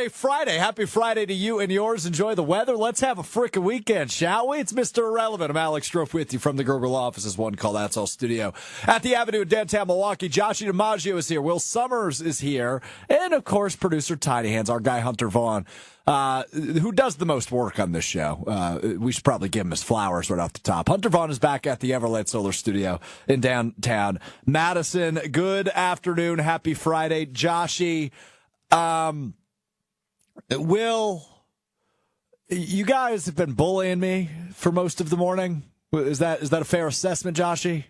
a Friday. Happy Friday to you and yours. Enjoy the weather. Let's have a frickin' weekend, shall we? It's Mr. Irrelevant. I'm Alex Strouf with you from the Gurgle offices, One Call That's All studio at the Avenue in downtown Milwaukee. JOSHY DiMaggio is here. Will Summers is here. And, of course, producer Tiny Hands, our guy Hunter Vaughn, who does the most work on this show. We should probably give him his flowers right off the top. Hunter Vaughn is back at the Everlight Solar Studio in downtown Madison. Good afternoon. Happy Friday. JOSHY, Will, you guys have been bullying me for most of the morning. Is that a fair assessment, JOSHY?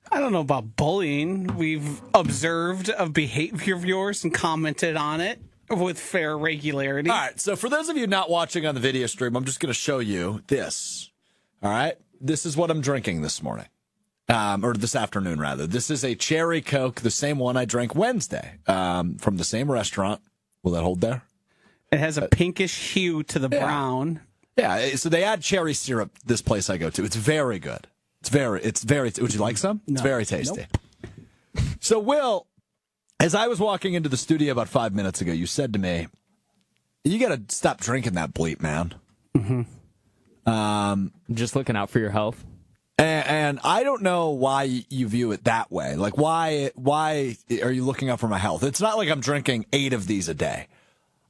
I don't know about bullying. We've observed a behavior of yours and commented on it with fair regularity. All right, so for those of you not watching on the video stream, I'm just going to show you this. All right, this is what I'm drinking this morning, or this afternoon, rather. This is a cherry Coke, the same one I drank Wednesday from the same restaurant. Will that hold there? It has a pinkish hue to the brown. Yeah, so they add cherry syrup, this place I go to. It's very good. It's very, would you like some? No. It's very tasty. Nope. So, Will, as I was walking into the studio about 5 minutes ago, you said to me, you got to stop drinking that bleep, man. Mm-hmm. Just looking out for your health. And I don't know why you view it that way. Like, why are you looking out for my health? It's not like I'm drinking 8 of these a day.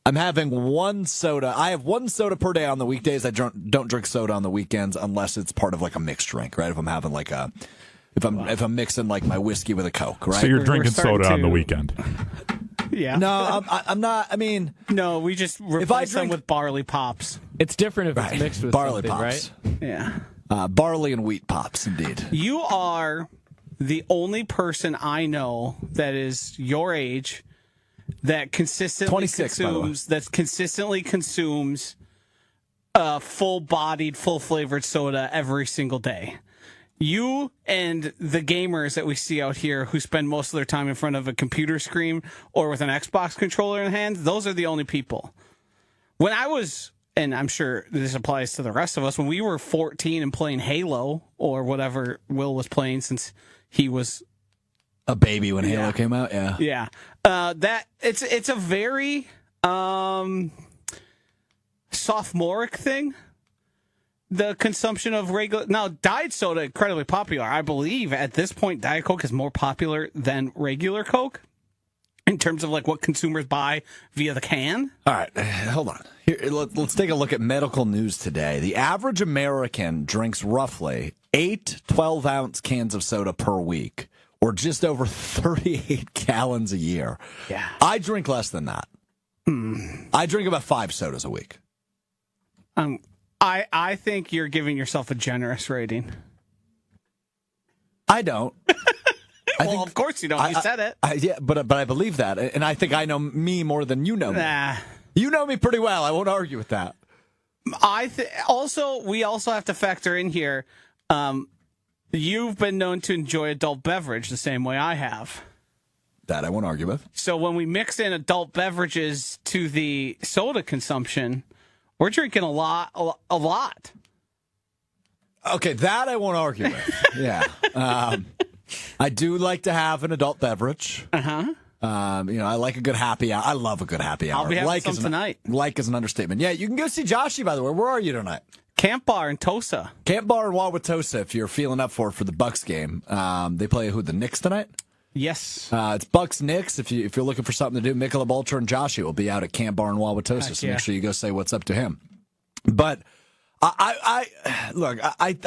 I'm having one soda. I have one soda per day on the weekdays. I don't drink soda on the weekends unless it's part of like a mixed drink, right? If I'm having like if I'm mixing like my whiskey with a Coke, right? So you're drinking soda on the weekend. Yeah. No, I'm not. I mean, no, we just replace them with barley pops. It's different if it's mixed with barley something, pops, right? Yeah. Barley and wheat pops, indeed. You are the only person I know that is your age that consistently 26, consistently consumes full-bodied, full-flavored soda every single day. You and the gamers that we see out here who spend most of their time in front of a computer screen or with an Xbox controller in hand, those are the only people. When I was, and I'm sure this applies to the rest of us, when we were 14 and playing Halo or whatever Will was playing since he was a baby when Halo came out, yeah. That it's a very sophomoric thing. The consumption of regular Diet Soda incredibly popular. I believe at this point Diet Coke is more popular than regular Coke in terms of like what consumers buy via the can. All right, hold on. Here, let's take a look at medical news today. The average American drinks roughly 8 12-ounce cans of soda per week, or just over 38 gallons a year. Yeah. I drink less than that. I drink about 5 sodas a week. I think you're giving yourself a generous rating. I don't. Of course you don't. You said it. Yeah, but I believe that, and I think I know me more than you know me. Nah. You know me pretty well. I won't argue with that. We also have to factor in here. You've been known to enjoy adult beverage the same way I have. That I won't argue with. So when we mix in adult beverages to the soda consumption, we're drinking a lot. Okay, that I won't argue with. Yeah. I do like to have an adult beverage. Uh-huh. I like a good happy hour. I love a good happy hour. I'll be having some tonight. Like is an understatement. Yeah, you can go see JOSHY, by the way. Where are you tonight? Camp Bar in Tosa. Camp Bar in Wauwatosa, if you're feeling up for the Bucks game. They play the Knicks tonight? Yes. It's Bucks Knicks. If you're looking for something to do, Michelob Ultra and JOSHY will be out at Camp Bar in Wauwatosa. So make sure you go say what's up to him. But I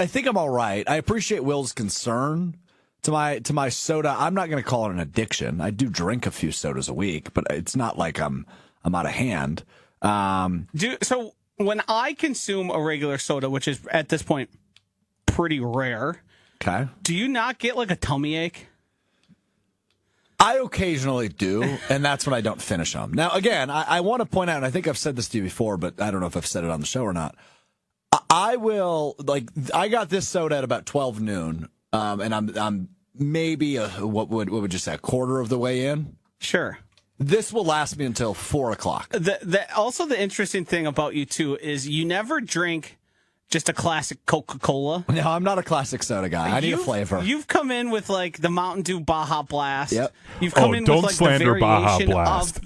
think I'm all right. I appreciate Will's concern to my soda. I'm not going to call it an addiction. I do drink a few sodas a week, but it's not like I'm out of hand. So when I consume a regular soda, which is at this point pretty rare, okay, do you not get like a tummy ache? I occasionally do, and that's when I don't finish them. Now, again, I want to point out, and I think I've said this to you before, but I don't know if I've said it on the show or not. I got this soda at about 12 noon, and I'm maybe what would you say, a quarter of the way in? Sure. This will last me until 4 o'clock. Also, the interesting thing about you, too, is you never drink just a classic Coca-Cola. No, I'm not a classic soda guy. I need a flavor. You've come in with, like, the Mountain Dew Baja Blast. Yep. You've come in don't with, like, slander the Baja variation Blast.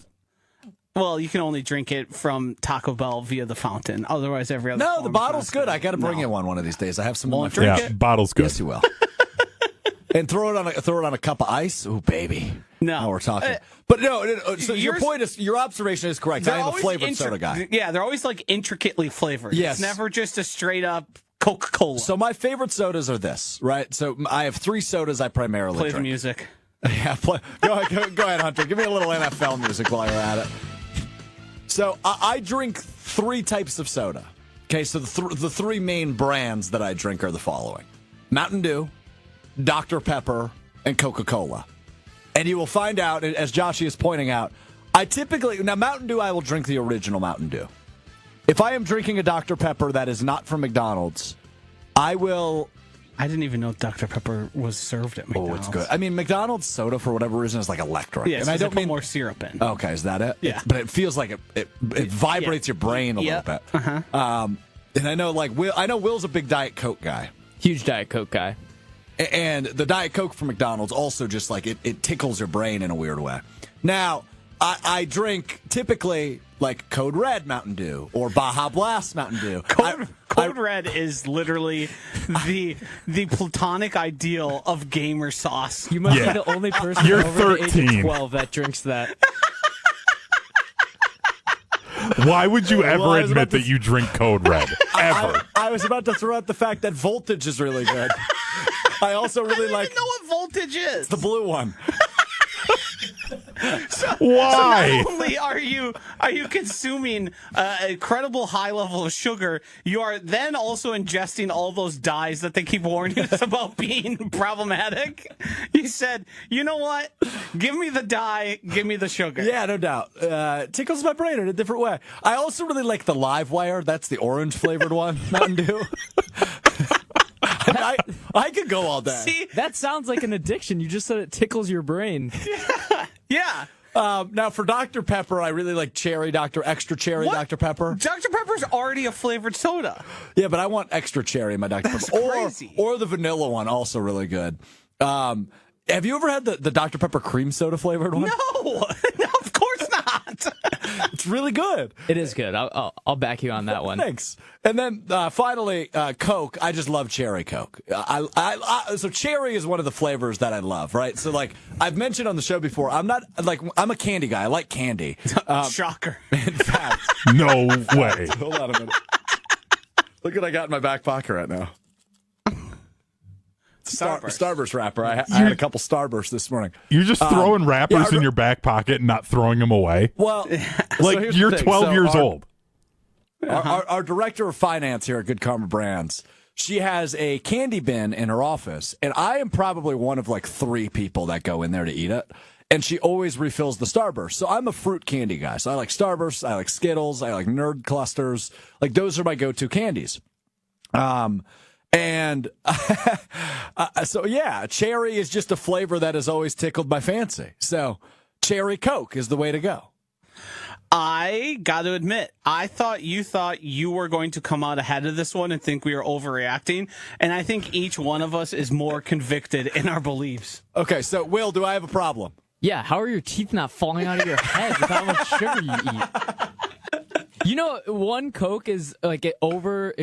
Well, you can only drink it from Taco Bell via the fountain. Otherwise, every other. No, the bottle's good. I got to bring you one of these days. I have some. Won't in my drink fridge. it? Bottle's good. Yes, you will. And throw it on a cup of ice. Ooh, baby. No. Now we're talking. But no. So your observation is correct. I am a flavored soda guy. Yeah, they're always like intricately flavored. Yes. It's never just a straight up Coca-Cola. So my favorite sodas are this, right? So I have 3 sodas I primarily Play drink. the music. Yeah, go ahead, Hunter. Give me a little NFL music while you're at it. So I drink 3 types of soda. Okay, so the 3 main brands that I drink are the following: Mountain Dew, Dr. Pepper, and Coca-Cola. And you will find out, as Joshy is pointing out, now Mountain Dew, I will drink the original Mountain Dew. If I am drinking a Dr. Pepper that is not from McDonald's, I didn't even know Dr. Pepper was served at McDonald's. Oh, it's good. I mean, McDonald's soda, for whatever reason, is like electric. Yeah, and I don't mean more syrup in. Okay, is that it? Yeah. But it feels like it vibrates your brain a little bit. Uh-huh. And I know, Will's a big Diet Coke guy. Huge Diet Coke guy. And the Diet Coke from McDonald's also just like it tickles your brain in a weird way. Now, I drink typically like Code Red Mountain Dew or Baja Blast Mountain Dew. Code Red is literally the platonic ideal of gamer sauce. You must be the only person You're over the age 13. of 12 that drinks that. Why would you ever admit that you drink Code Red? Ever. I was about to throw out the fact that Voltage is really good. I also really I don't even know what Voltage is. the blue one. Why? So not only are you consuming an incredible high level of sugar, you are then also ingesting all those dyes that they keep warning us about being problematic. You said, you know what? Give me the dye, give me the sugar. Yeah, no doubt. Tickles my brain in a different way. I also really like the Live Wire. That's the orange flavored one, Mountain Dew. I could go all day. See? That sounds like an addiction. You just said it tickles your brain. Yeah. Now, for Dr. Pepper, I really like extra cherry What? Dr. Pepper. Dr. Pepper's already a flavored soda. Yeah, but I want extra cherry in my Dr. That's Pepper. crazy. Or the vanilla one, also really good. Have you ever had the Dr. Pepper cream soda flavored one? No, of course not. It's really good. It is good. I'll back you on that one. Thanks. And then finally, Coke. I just love cherry Coke. So cherry is one of the flavors that I love, right? So like I've mentioned on the show before, I'm a candy guy. I like candy. Shocker. In fact, No way. hold on a minute. Look what I got in my back pocket right now. Starburst wrapper. I had a couple Starbursts this morning. You're just throwing wrappers in your back pocket and not throwing them away? Well, Like, you're 12 years old. Our director of finance here at Good Karma Brands, she has a candy bin in her office, and I am probably one of like 3 people that go in there to eat it. And she always refills the Starburst. So I'm a fruit candy guy. So I like Starburst, I like Skittles, I like Nerd Clusters. Like those are my go-to candies. And so, yeah, cherry is just a flavor that has always tickled my fancy. So cherry Coke is the way to go. I got to admit, I thought you were going to come out ahead of this one and think we were overreacting. And I think each one of us is more convicted in our beliefs. Okay, so, Will, do I have a problem? Yeah, how are your teeth not falling out of your head with how much sugar you eat? You know, one Coke is like it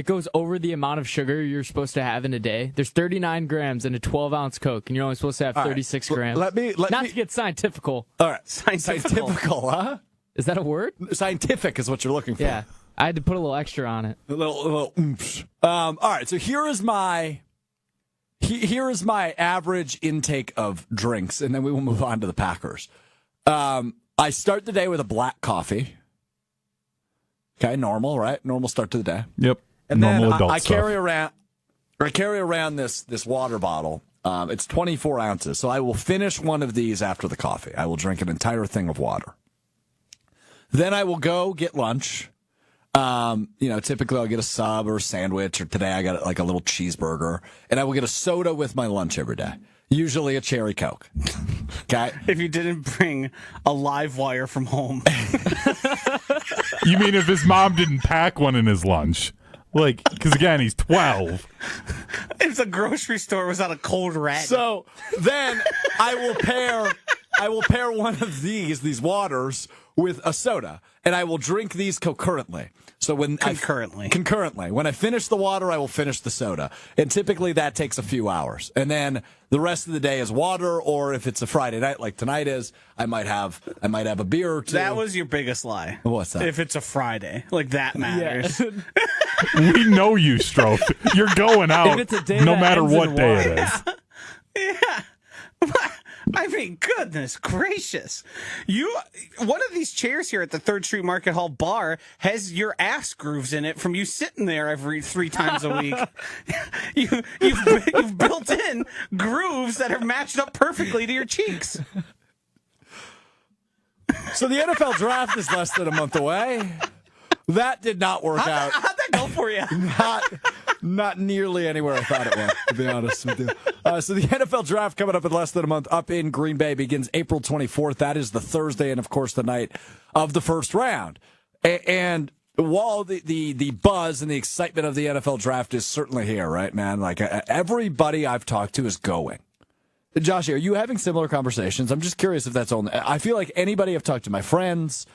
goes over the amount of sugar you're supposed to have in a day. There's 39 grams in a 12-ounce Coke, and you're only supposed to have 36 grams. Let me Not to get scientifical. All right, Scientifical, huh? Is that a word? Scientific is what you're looking for. Yeah, I had to put a little extra on it. A little oomph. All right, so here is my average intake of drinks, and then we will move on to the Packers. I start the day with a black coffee. Okay, normal, right? Normal start to the day. Yep. And Normal then adult I stuff. carry around this water bottle. It's 24 ounces, so I will finish one of these after the coffee. I will drink an entire thing of water. Then I will go get lunch. Typically I'll get a sub or a sandwich, or today I got like a little cheeseburger, and I will get a soda with my lunch every day. Usually a cherry Coke. Okay. if you didn't bring a live wire from home. You mean if his mom didn't pack one in his lunch? Like, because again, he's 12. If the grocery store was on a Cold Red. So then I will pair one of these waters with a soda, and I will drink these concurrently. So concurrently. When I finish the water, I will finish the soda. And typically that takes a few hours. And then the rest of the day is water, or if it's a Friday night like tonight is, I might have a beer or two. That was your biggest lie. What's that? If it's a Friday, like that matters. Yeah. We know you, Strouf. You're going out it's a day no that matter ends what in day Y. it is. Yeah. I mean, goodness gracious. One of these chairs here at the 3rd Street Market Hall bar has your ass grooves in it from you sitting there every 3 times a week. You've built in grooves that are matched up perfectly to your cheeks. So the NFL draft is less than a month away. That did not work out. How'd that go for you? Not nearly anywhere I thought it went, to be honest with you. So the NFL draft coming up in less than a month up in Green Bay begins April 24th. That is the Thursday and, of course, the night of the first round. And while the buzz and the excitement of the NFL draft is certainly here, right, man? Like everybody I've talked to is going. Josh, are you having similar conversations? I'm just curious if that's only. I feel like anybody I've talked to, my friends,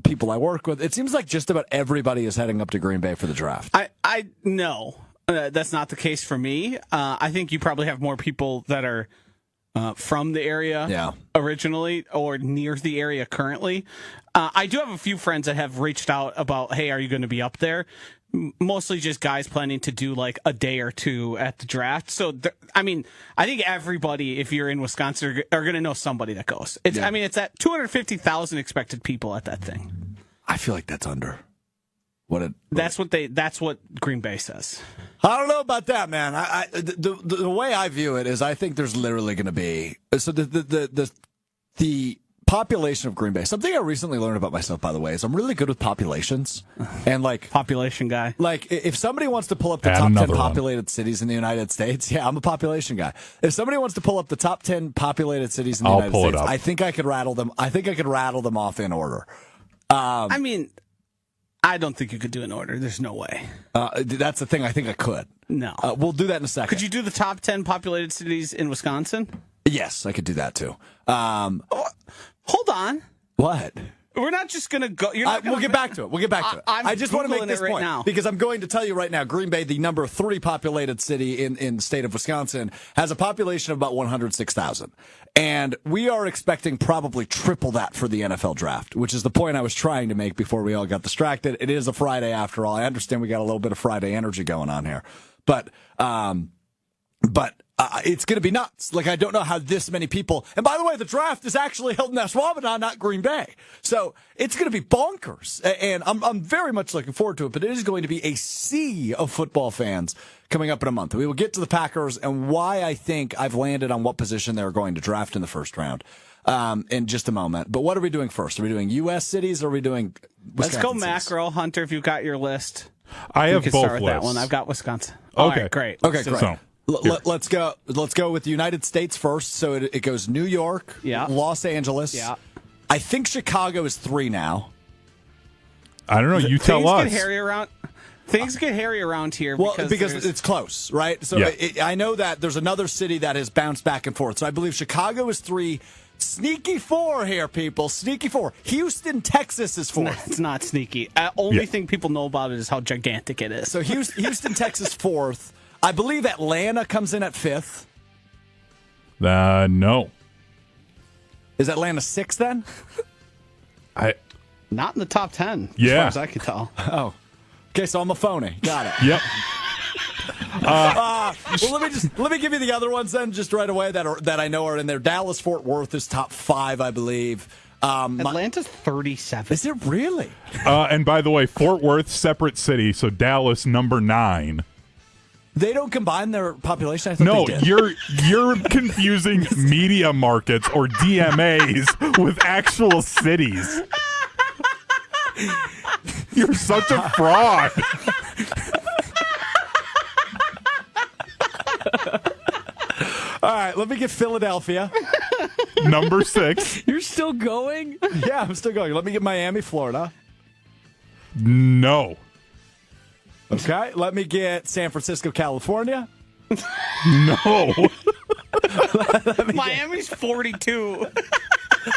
people I work with, it seems like just about everybody is heading up to Green Bay for the draft. I no, that's not the case for me. I think you probably have more people that are from the area originally or near the area currently. I do have a few friends that have reached out about, hey, are you going to be up there? Mostly just guys planning to do like a day or two at the draft. So, I mean, I think everybody, if you're in Wisconsin, are going to know somebody that goes. I mean, it's at 250,000 expected people at that thing. I feel like that's under. That's what Green Bay says. I don't know about that, man. The way I view it is I think there's literally going to be the population of Green Bay. Something I recently learned about myself, by the way, is I'm really good with populations and like population guy. Like if somebody wants to pull up the top 10 populated cities in the United States, I'm a population guy. If somebody wants to pull up the top 10 populated cities in the United States, I think I could rattle them. I think I could rattle them off in order. I mean, I don't think you could do an order. There's no way. That's the thing. I think I could. No. We'll do that in a second. Could you do the top 10 populated cities in Wisconsin? Yes, I could do that too. Hold on. What? We're not just going to go. We'll get back to it. I just want to make this point now. because I'm going to tell you right now, Green Bay, the number 3 populated city in the state of Wisconsin, has a population of about 106,000. And we are expecting probably triple that for the NFL draft, which is the point I was trying to make before we all got distracted. It is a Friday after all. I understand we got a little bit of Friday energy going on here. But it's going to be nuts. Like, I don't know how this many people. And by the way, the draft is actually held in Ashwaubenon, not Green Bay. So it's going to be bonkers. And I'm very much looking forward to it. But it is going to be a sea of football fans coming up in a month. We will get to the Packers and why I think I've landed on what position they're going to draft in the first round in just a moment. But what are we doing first? Are we doing U.S. cities or are we doing Wisconsin Let's go cities? macro. Hunter, if you've got your list. I have both start with lists. that one. I've got Wisconsin. Okay. All right, great. Okay, great. So, Let's go with the United States first. So it goes New York, Los Angeles. Yeah. I think Chicago is 3 now. I don't know. You tell us. Things get hairy around here. Well, because it's close, right? So I know that there's another city that has bounced back and forth. So I believe Chicago is 3. Sneaky 4 here, people. Sneaky 4. Houston, Texas is 4. It's not sneaky. Only thing people know about it is how gigantic it is. So Houston, Texas 4th. I believe Atlanta comes in at 5th. No. Is Atlanta 6th then? Not in the top 10, as Yeah. far as I can tell. Oh. Okay, so I'm a phony. Got it. Yep. Well, let me give you the other ones then, just right away that I know are in there. Dallas Fort Worth is top 5, I believe. Atlanta's 37. Is it really? And by the way, Fort Worth, separate city, so Dallas, number 9. They don't combine their population? I thought No, they did. you're confusing media markets or DMAs with actual cities. You're such a fraud. All right, let me get Philadelphia. Number 6. You're still going? Yeah, I'm still going. Let me get Miami, Florida. No. Okay, let me get San Francisco, California. No. Miami's 42.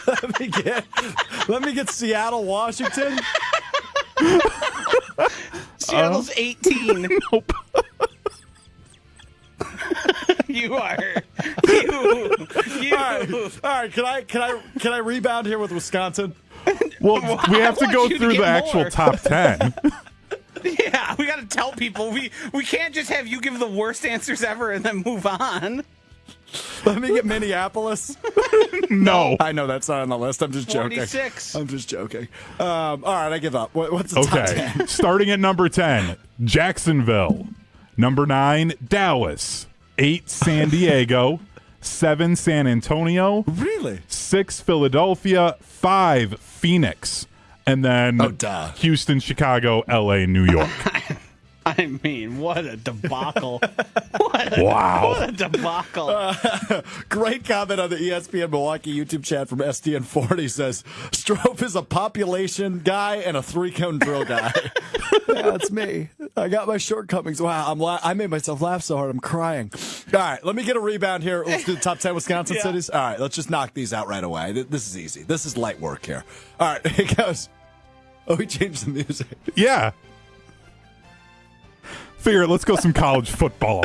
Let me get Seattle, Washington. Seattle's 18. Nope. You are. You. All right. Can I rebound here with Wisconsin? Well, we have to want go you to through get the actual more. top 10. Yeah, we got to tell people. We can't just have you give the worst answers ever and then move on. Let me get Minneapolis. No. I know that's not on the list. I'm just joking. 46. I'm just joking. All right, I give up. What's the top 10? Okay. Starting at number 10, Jacksonville. Number 9, Dallas. 8, San Diego. 7, San Antonio. Really? 6, Philadelphia. 5, Phoenix. And then Houston, Chicago, LA, New York. I mean, what a debacle. Wow. What a debacle. Great comment on the ESPN Milwaukee YouTube chat from SDN40 says, Strouf is a population guy and a 3-cone drill guy. Yeah, that's me. I got my shortcomings. Wow, I made myself laugh so hard I'm crying. All right, let me get a rebound here. Let's do the top 10 Wisconsin cities. All right, let's just knock these out right away. This is easy. This is light work here. All right, here goes. Oh, we changed the music. Yeah. Figure it. Let's go some college football.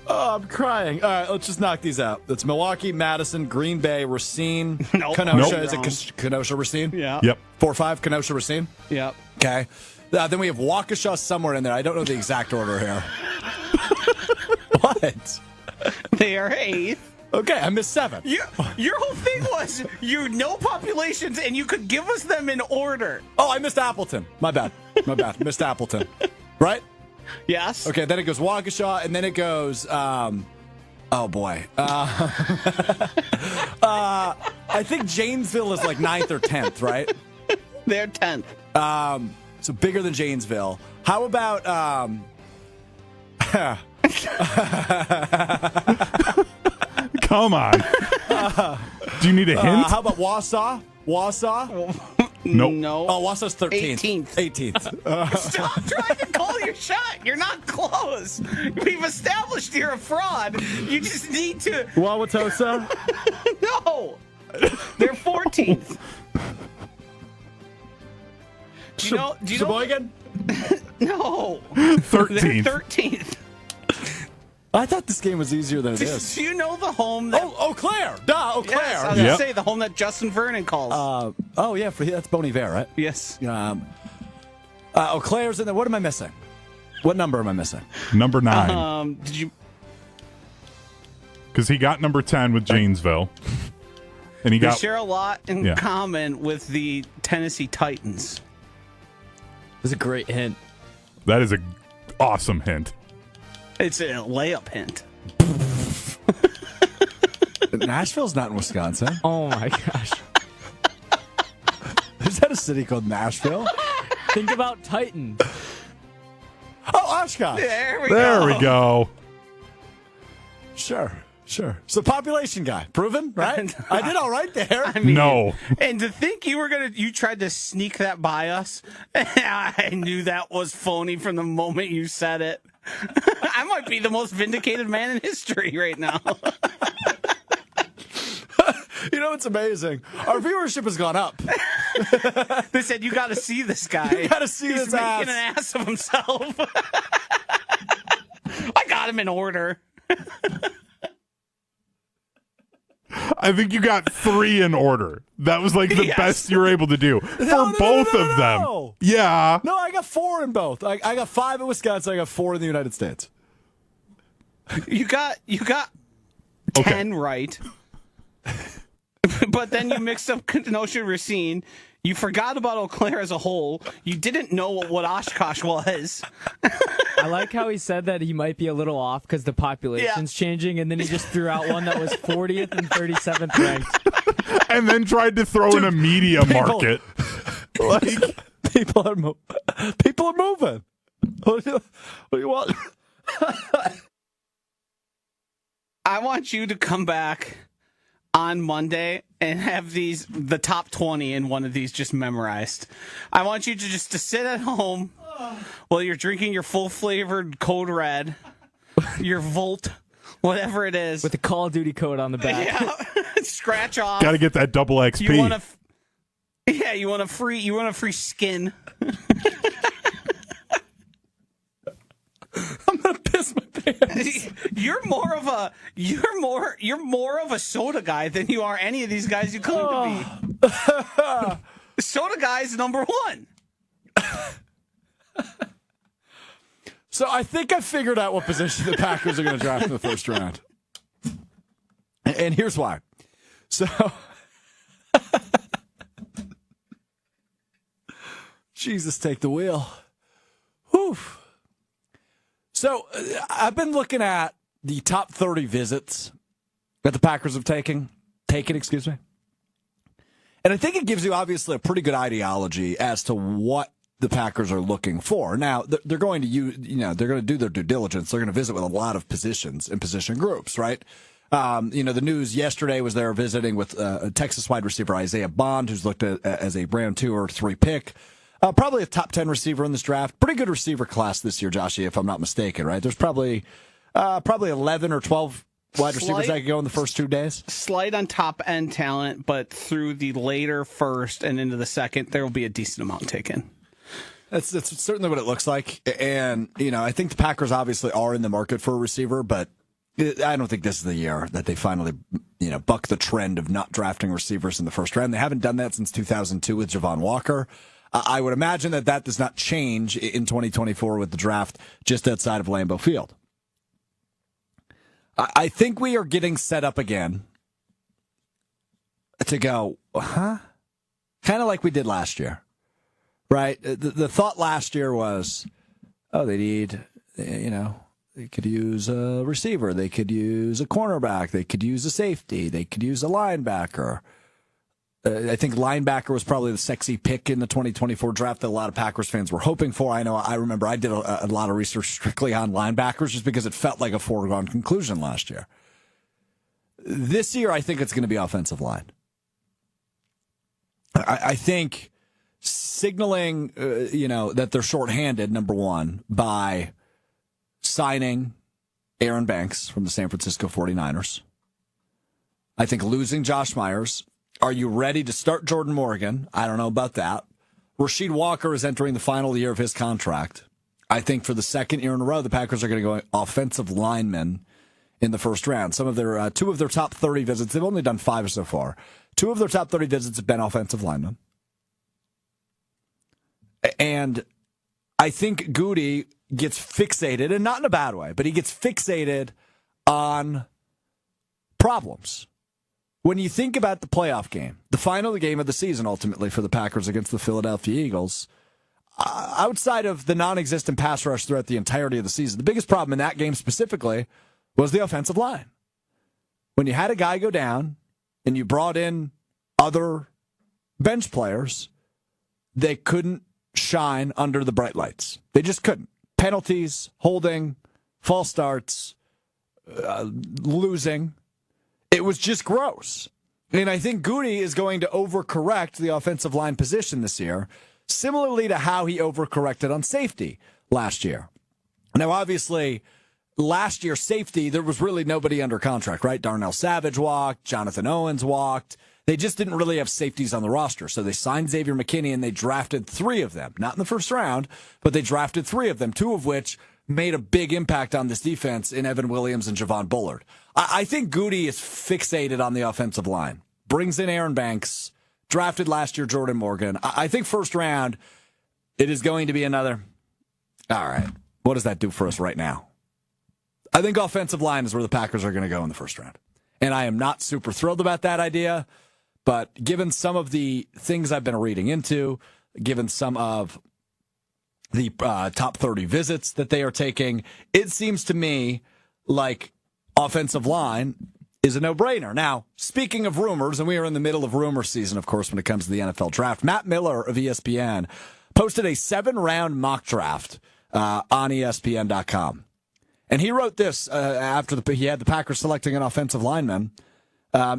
Oh, I'm crying. All right, let's just knock these out. That's Milwaukee, Madison, Green Bay, Racine, Nope. Kenosha. Nope. Is it Kenosha, Racine? Yeah. Yep. 4-5, Kenosha, Racine? Yep. Okay. Then we have Waukesha somewhere in there. I don't know the exact order here. What? They are 8th. Okay, I missed 7. Your whole thing was you know populations and you could give us them in order. Oh, I missed Appleton. My bad. Missed Appleton. Right? Yes. Okay, then it goes Waukesha, and then it goes, oh boy. I think Janesville is like 9th or 10th, right? They're 10th. So bigger than Janesville. How about, Come on. Do you need a hint? how about Wausau? Nope. No. Oh, Wausau's 13th. 18th. 18th. Stop trying to call your shot. You're not close. We've established you're a fraud. You just need to. Wauwatosa? No. They're 14th. Do you know? Sheboygan? No. 13th. They're 13th. I thought this game was easier than it is. Do you know the home that? Eau Claire. Duh, Eau Claire. Yes, I was Yep. gonna say the home that Justin Vernon calls. Oh, yeah, that's Bon Iver, right? Yes. Eau Claire's in there. What am I missing? What number am I missing? Number 9. Did you? Because he got number 10 with Janesville. And he They got. share a lot in Yeah. common with the Tennessee Titans. That's a great hint. That is a awesome hint. It's a layup hint. Nashville's not in Wisconsin. Oh my gosh. Is that a city called Nashville? Think about Titan. Oh, Oshkosh. There we There we go. Sure. So population guy. Proven, right? I did all right there. I mean, No. And to think you tried to sneak that by us, I knew that was phony from the moment you said it. I might be the most vindicated man in history right now. You know, it's amazing. Our viewership has gone up. They said, you got to see this guy. You gotta see He's this making ass. an ass of himself. I got him in order. I think you got 3 in order. That was like the Yes. best you were able to do for No, both no, of them. no. Yeah. No, I got 4 in both. I got 5 in Wisconsin. I got 4 in the United States. You got 10 right. But then you mixed up Kenosha Racine. You forgot about Eau Claire as a whole. You didn't know what Oshkosh was. I like how he said that he might be a little off because the population's changing, and then he just threw out one that was 40th and 37th ranked. And then tried to throw in a media market. Like people are moving. What do you want? I want you to come back on Monday and have the top 20 in one of these just memorized. I want you to sit at home while you're drinking your full flavored Code Red, your Volt, whatever it is. With the Call of Duty code on the back. Yeah. scratch off. Got to get that double XP. You want a free skin. I'm gonna piss my pants. You're more of a soda guy than you are any of these guys you claim to be. Soda guy is number one. So I think I figured out what position the Packers are going to draft in the first round. And here's why. So, Jesus, take the wheel. Whew. So I've been looking at the top 30 visits that the Packers have taken, excuse me. And I think it gives you obviously a pretty good ideology as to what the Packers are looking for. Now, they're going to they're going to do their due diligence. They're going to visit with a lot of positions and position groups, right? The news yesterday was they were visiting with a Texas wide receiver, Isaiah Bond, who's looked at as a round 2 or 3 pick. Probably a top 10 receiver in this draft. Pretty good receiver class this year, Joshy, if I'm not mistaken, right? There's probably 11 or 12 wide receivers that could go in the first 2 days. Slight on top end talent, but through the later first and into the second, there will be a decent amount taken. That's certainly what it looks like. And, I think the Packers obviously are in the market for a receiver, but I don't think this is the year that they finally, buck the trend of not drafting receivers in the first round. They haven't done that since 2002 with Javon Walker. I would imagine that does not change in 2024 with the draft just outside of Lambeau Field. I think we are getting set up again to go, kind of like we did last year. Right? The thought last year was, they need, they could use a receiver. They could use a cornerback. They could use a safety. They could use a linebacker. I think linebacker was probably the sexy pick in the 2024 draft that a lot of Packers fans were hoping for. I remember I did a lot of research strictly on linebackers just because it felt like a foregone conclusion last year. This year, I think it's going to be offensive line. I think signaling, that they're shorthanded, number one, by signing Aaron Banks from the San Francisco 49ers. I think losing Josh Myers. Are you ready to start Jordan Morgan? I don't know about that. Rasheed Walker is entering the final year of his contract. I think for the second year in a row, the Packers are going to go offensive linemen in the first round. Some of their 2 of their top 30 visits, they've only done 5 so far. 2 of their top 30 visits have been offensive linemen. And I think Goody gets fixated, and not in a bad way, but he gets fixated on problems. When you think about the playoff game, the final game of the season ultimately for the Packers against the Philadelphia Eagles, outside of the non-existent pass rush throughout the entirety of the season, the biggest problem in that game specifically was the offensive line. When you had a guy go down and you brought in other bench players, they couldn't shine under the bright lights. They just couldn't. Penalties, holding, false starts, losing. It was just gross. And I think Goody is going to overcorrect the offensive line position this year, similarly to how he overcorrected on safety last year. Now, obviously, last year safety, there was really nobody under contract, right? Darnell Savage walked, Jonathan Owens walked. They just didn't really have safeties on the roster. So they signed Xavier McKinney and they drafted 3 of them. Not in the first round, but they drafted 3 of them, 2 of which made a big impact on this defense in Evan Williams and Javon Bullard. I think Goody is fixated on the offensive line. Brings in Aaron Banks, drafted last year Jordan Morgan. I think first round, it is going to be another, all right, what does that do for us right now? I think offensive line is where the Packers are going to go in the first round. And I am not super thrilled about that idea, but given some of the things I've been reading into, given some of the top 30 visits that they are taking, it seems to me like offensive line is a no-brainer. Now, speaking of rumors, and we are in the middle of rumor season, of course, when it comes to the NFL draft, Matt Miller of ESPN posted a 7-round mock draft on ESPN.com. And he wrote this after he had the Packers selecting an offensive lineman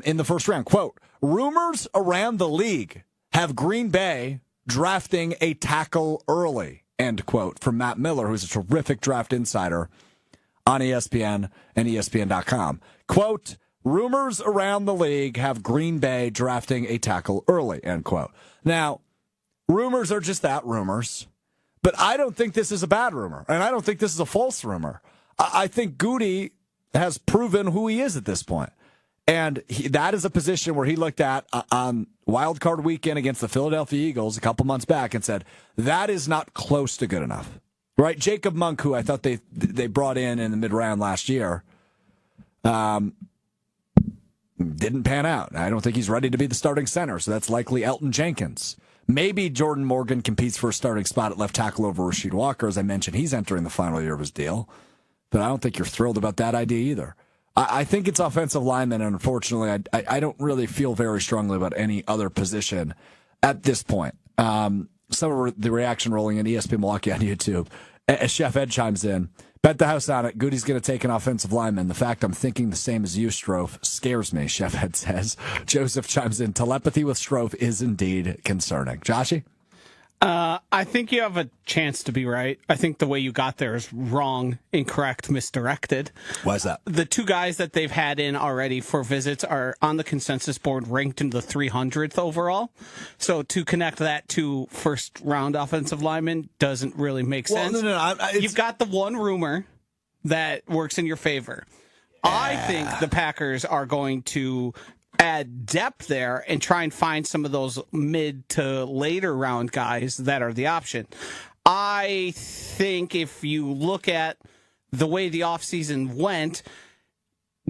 in the first round. Quote, rumors around the league have Green Bay drafting a tackle early. End quote, from Matt Miller, who's a terrific draft insider on ESPN and ESPN.com. Quote, rumors around the league have Green Bay drafting a tackle early, end quote. Now, rumors are just that, rumors. But I don't think this is a bad rumor, and I don't think this is a false rumor. I think Goody has proven who he is at this point. And that is a position where he looked at on wild card weekend against the Philadelphia Eagles a couple months back and said, that is not close to good enough. Right? Jacob Monk, who I thought they brought in the mid-round last year, didn't pan out. I don't think he's ready to be the starting center, so that's likely Elton Jenkins. Maybe Jordan Morgan competes for a starting spot at left tackle over Rasheed Walker. As I mentioned, he's entering the final year of his deal. But I don't think you're thrilled about that idea either. I think it's offensive linemen, and unfortunately, I don't really feel very strongly about any other position at this point. Some of the reaction rolling in ESPN Milwaukee on YouTube. As Chef Ed chimes in, bet the house on it. Goody's going to take an offensive lineman. The fact I'm thinking the same as you, Strouf, scares me, Chef Ed says. Joseph chimes in, telepathy with Strouf is indeed concerning. Joshy? I think you have a chance to be right. I think the way you got there is wrong, incorrect, misdirected. Why is that? The two guys that they've had in already for visits are on the consensus board ranked in the 300th overall. So to connect that to first round offensive lineman doesn't really make sense. No. You've got the one rumor that works in your favor. Yeah. I think the Packers are going to add depth there and try and find some of those mid to later round guys that are the option. I think if you look at the way the offseason went,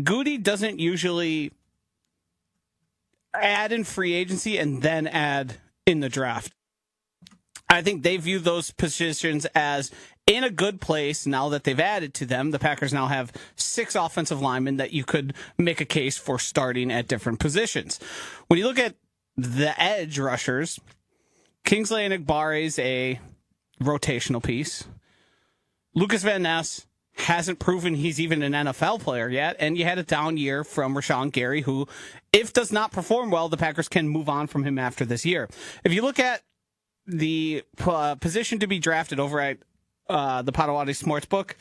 Goody doesn't usually add in free agency and then add in the draft. I think they view those positions as in a good place now that they've added to them. The Packers now have 6 offensive linemen that you could make a case for starting at different positions. When you look at the edge rushers, Kingsley Enagbare is a rotational piece. Lucas Van Ness hasn't proven he's even an NFL player yet, and you had a down year from Rashawn Gary, who, if does not perform well, the Packers can move on from him after this year. If you look at the position to be drafted over at the Potawatomi Sportsbook,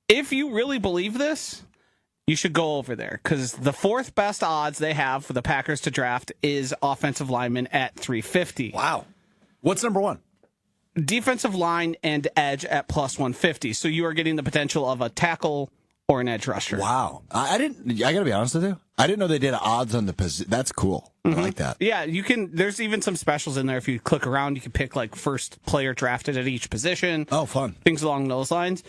if you really believe this, you should go over there, because the 4th best odds they have for the Packers to draft is offensive lineman at 350. Wow. What's number 1? Defensive line and edge at plus 150. So you are getting the potential of a tackle or an edge rusher. Wow. I got to be honest with you. I didn't know they did odds on the position. That's cool. Mm-hmm. I like that. Yeah, you can. There's even some specials in there. If you click around, you can pick like first player drafted at each position. Oh, fun. Things along those lines.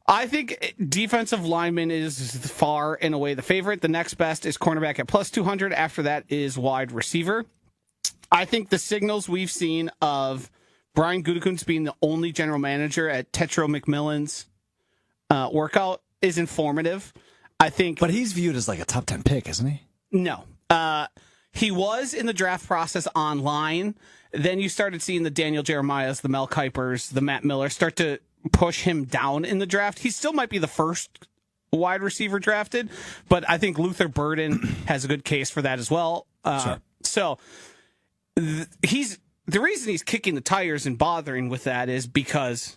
I think defensive lineman is far and away the favorite. The next best is cornerback at plus 200. After that is wide receiver. I think the signals we've seen of Brian Gutekunst being the only general manager at Tetro McMillan's workout is informative. I think, but he's viewed as like a top 10 pick, isn't he? No. He was in the draft process online. Then you started seeing the Daniel Jeremiahs, the Mel Kipers, the Matt Miller start to push him down in the draft. He still might be the first wide receiver drafted, but I think Luther Burden has a good case for that as well. Sure. So the reason he's kicking the tires and bothering with that is because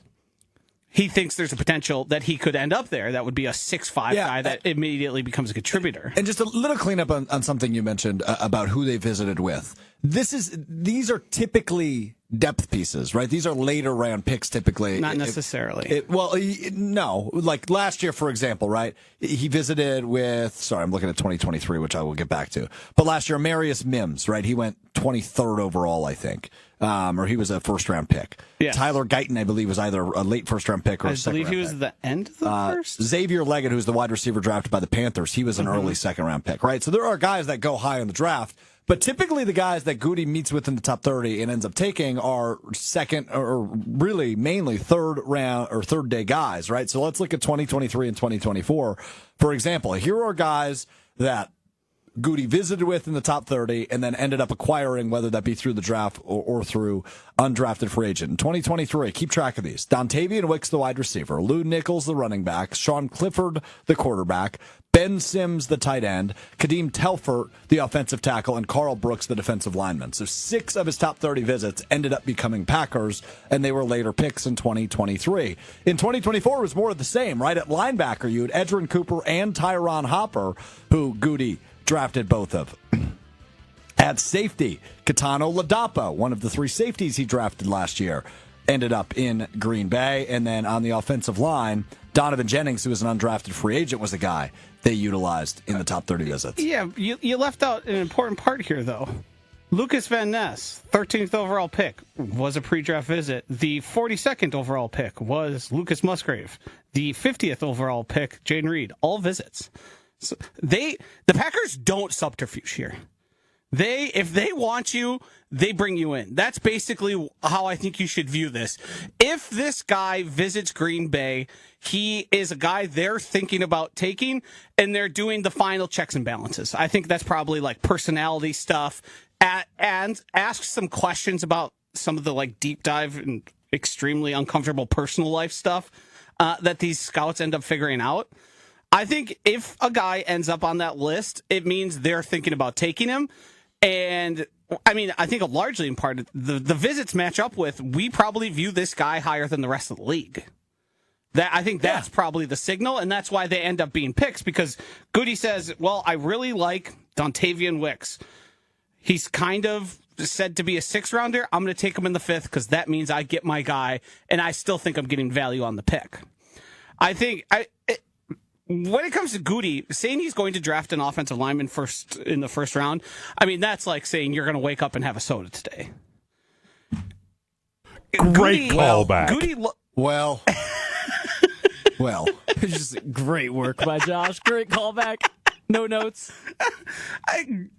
he thinks there's a potential that he could end up there. That would be a 6'5" guy that immediately becomes a contributor. And just a little cleanup on something you mentioned about who they visited with. These are typically depth pieces, right? These are later round picks typically. Not necessarily. No. Like last year, for example, right? He visited with, I'm looking at 2023, which I will get back to. But last year, Marius Mims, right? He went 23rd overall, I think. Or he was a first-round pick. Yes. Tyler Guyton, I believe, was either a late first-round pick or a second-round pick. I believe he was the end of the first. Xavier Leggett, who's the wide receiver drafted by the Panthers, he was an early second-round pick, right? So there are guys that go high in the draft, but typically the guys that Goody meets with in the top 30 and ends up taking are second or really mainly third-round or third-day guys, right? So let's look at 2023 and 2024. For example, here are guys that Goody visited with in the top 30 and then ended up acquiring, whether that be through the draft or through undrafted free agent. In 2023, keep track of these. Dontavian Wicks, the wide receiver. Lou Nichols, the running back. Sean Clifford, the quarterback. Ben Sims, the tight end. Kadeem Telfort, the offensive tackle. And Carl Brooks, the defensive lineman. So 6 of his top 30 visits ended up becoming Packers, and they were later picks in 2023. In 2024, it was more of the same, right? At linebacker, you had Edgerrin Cooper and Tyron Hopper, who Goody drafted both of. At safety, Kitano Ladapo, one of the 3 safeties he drafted last year, ended up in Green Bay. And then on the offensive line, Donovan Jennings, who was an undrafted free agent, was the guy they utilized in the top 30 visits. Yeah, you left out an important part here, though. Lucas Van Ness, 13th overall pick, was a pre-draft visit. The 42nd overall pick was Lucas Musgrave. The 50th overall pick, Jaden Reed. All visits. So the Packers don't subterfuge here. If they want you, they bring you in. That's basically how I think you should view this. If this guy visits Green Bay, he is a guy they're thinking about taking, and they're doing the final checks and balances. I think that's probably like personality stuff, and ask some questions about some of the like deep dive and extremely uncomfortable personal life stuff that these scouts end up figuring out. I think if a guy ends up on that list, it means they're thinking about taking him. And I mean, I think largely in part, the visits match up with, we probably view this guy higher than the rest of the league. I think that's probably the signal, and that's why they end up being picks, because Goody says, well, I really like Dontavian Wicks. He's kind of said to be a 6th rounder. I'm going to take him in the 5th because that means I get my guy, and I still think I'm getting value on the pick. I think when it comes to Goody, saying he's going to draft an offensive lineman in the first round, I mean, that's like saying you're going to wake up and have a soda today. Great callback. Well, Just great work by Josh. Great callback. No notes.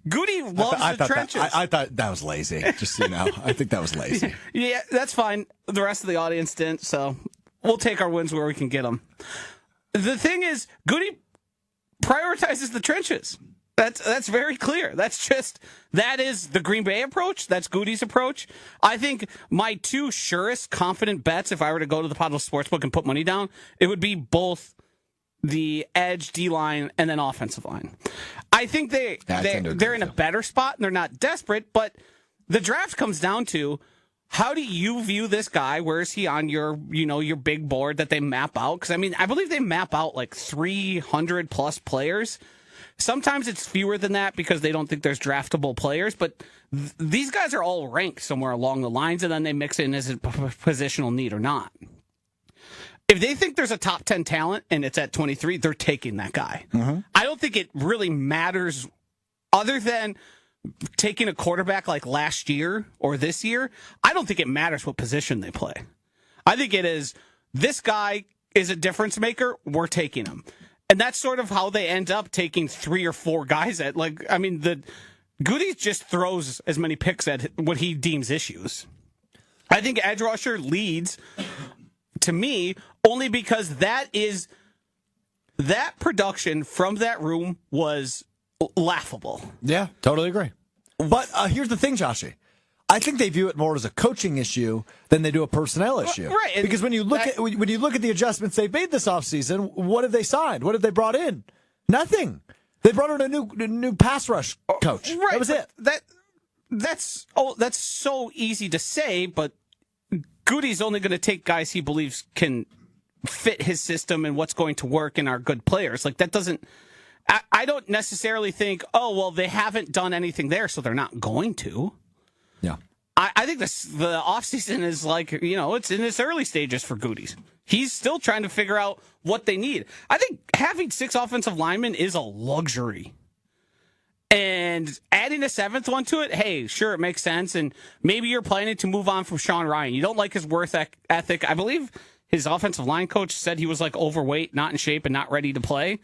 Goody loves the trenches. I thought that was lazy, just so you know. I think that was lazy. Yeah, that's fine. The rest of the audience didn't, so we'll take our wins where we can get them. The thing is, Goody prioritizes the trenches. That's very clear. That is the Green Bay approach. That's Goody's approach. I think my 2 surest confident bets, if I were to go to the Podle Sportsbook and put money down, it would be both the edge, D-line, and then offensive line. I think they're in a better spot, and they're not desperate, but the draft comes down to, how do you view this guy? Where is he on your big board that they map out? Because, I mean, I believe they map out like 300 plus players. Sometimes it's fewer than that because they don't think there's draftable players, but these guys are all ranked somewhere along the lines, and then they mix in as a positional need or not. If they think there's a top 10 talent and it's at 23, they're taking that guy. Mm-hmm. I don't think it really matters other than taking a quarterback like last year or this year. I don't think it matters what position they play. I think it is, this guy is a difference maker, we're taking him. And that's sort of how they end up taking 3 or 4 guys at, Goody just throws as many picks at what he deems issues. I think edge rusher leads, to me, only because that production from that room was laughable. Yeah, totally agree. But here's the thing, Joshy. I think they view it more as a coaching issue than they do a personnel issue. Right. Because when you look at the adjustments they've made this offseason, what have they signed? What have they brought in? Nothing. They brought in a new pass rush coach. Right, that was it. That's so easy to say, but Goody's only going to take guys he believes can fit his system and what's going to work and are good players. Like, that doesn't... I don't necessarily think, oh, well, they haven't done anything there, so they're not going to. Yeah. I think the offseason is it's in its early stages for Goody's. He's still trying to figure out what they need. I think having 6 offensive linemen is a luxury. And adding a 7th one to it, hey, sure, it makes sense. And maybe you're planning to move on from Sean Ryan. You don't like his work ethic. I believe his offensive line coach said he was overweight, not in shape, and not ready to play.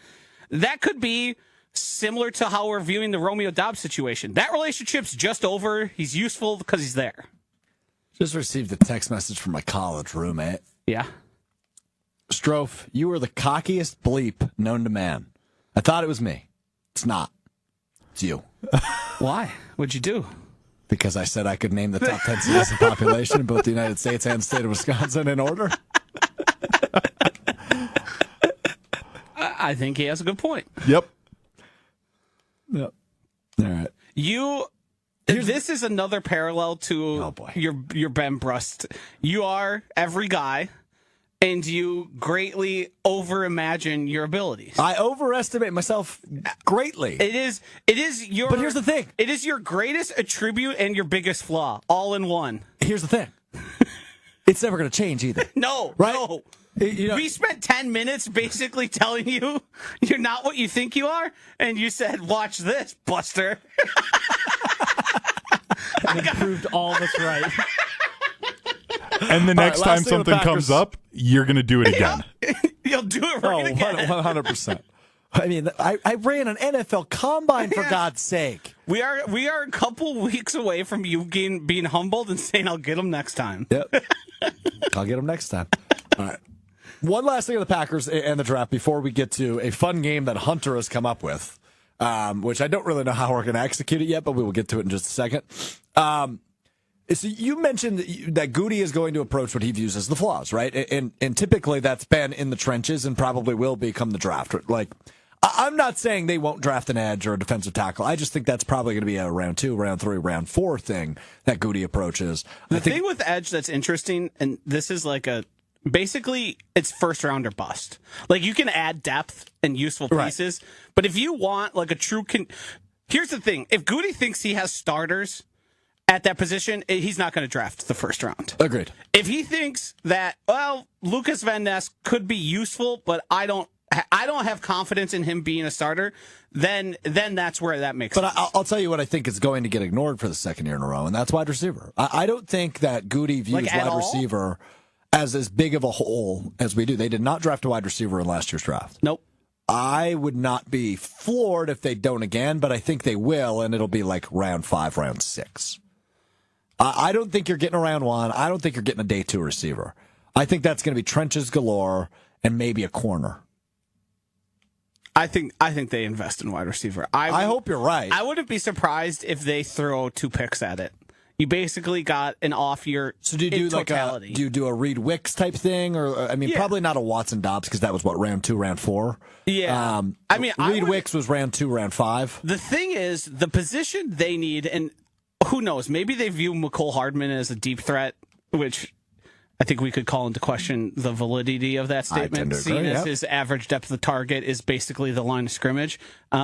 That could be similar to how we're viewing the Romeo Doubs situation. That relationship's just over. He's useful because he's there. Just received a text message from my college roommate. Yeah. Strouf, you are the cockiest bleep known to man. I thought it was me. It's not. It's you. Why? What'd you do? Because I said I could name the top 10 cities of population in both the United States and state of Wisconsin in order. I think he has a good point. Yep. Yep. All right. This is another parallel to your Ben Brust. You are every guy, and you greatly overimagine your abilities. I overestimate myself greatly. It is your. But here's the thing. It is your greatest attribute and your biggest flaw, all in one. Here's the thing. It's never going to change either. No, right? No. You know, we spent 10 minutes basically telling you you're not what you think you are, and you said, "Watch this, Buster." And it proved all of us right. And the next right, time last thing something the Packers- comes up, you're going to do it again. You'll do it right again. 100%. I mean, I ran an NFL combine, for God's sake. We are a couple weeks away from you being humbled and saying, "I'll get him next time." Yep. I'll get them next time. All right. One last thing on the Packers and the draft before we get to a fun game that Hunter has come up with, which I don't really know how we're going to execute it yet, but we will get to it in just a second. So you mentioned that Goody is going to approach what he views as the flaws, right? And typically that's been in the trenches and probably will become the draft. Like, I'm not saying they won't draft an edge or a defensive tackle. I just think that's probably going to be a round 2, round 3, round 4 thing that Goody approaches. The thing with edge that's interesting, and this is like basically it's first round or bust. Like, you can add depth and useful pieces, but if you want like a true here's the thing. If Goody thinks he has starters at that position, he's not going to draft the first round. Agreed. If he thinks that, well, Lucas Van Ness could be useful, but I don't have confidence in him being a starter, then that's where that makes sense. But I'll tell you what I think is going to get ignored for the second year in a row, and that's wide receiver. I don't think that Goody views wide receiver as big of a hole as we do. They did not draft a wide receiver in last year's draft. Nope. I would not be floored if they don't again, but I think they will, and it'll be like round 5, round 6. I don't think you're getting a round 1. I don't think you're getting a day 2 receiver. I think that's going to be trenches galore and maybe a corner. I think they invest in wide receiver. I hope you're right. I wouldn't be surprised if they throw 2 picks at it. You basically got an off year. So do you do totality. do you do a Reed Wicks type thing, or I mean, probably not a Watson Dobbs because that was what, round 2, round 4. Yeah, I mean, Reed Wicks was round 2, round 5. The thing is, the position they need, and who knows, maybe they view McCole Hardman as a deep threat, which I think we could call into question the validity of that statement, seeing as his average depth of target is basically the line of scrimmage,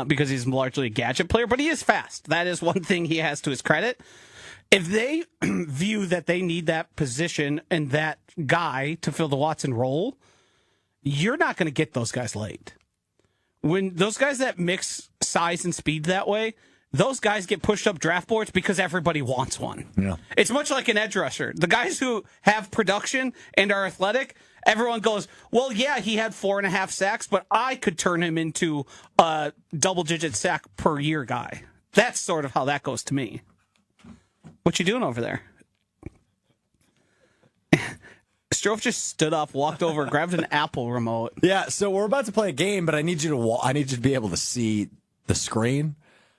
because he's largely a gadget player, but he is fast. That is one thing he has to his credit. If they view that they need that position and that guy to fill the Watson role, you're not going to get those guys late. When those guys that mix size and speed that way, those guys get pushed up draft boards because everybody wants one. Yeah. It's much like an edge rusher. The guys who have production and are athletic, everyone goes, well, yeah, he had 4.5 sacks, but I could turn him into a double-digit sack per year guy. That's sort of how that goes to me. What you doing over there? Strouf just stood up, walked over, grabbed an Apple remote. Yeah, so we're about to play a game, but I need you to be able to see the screen.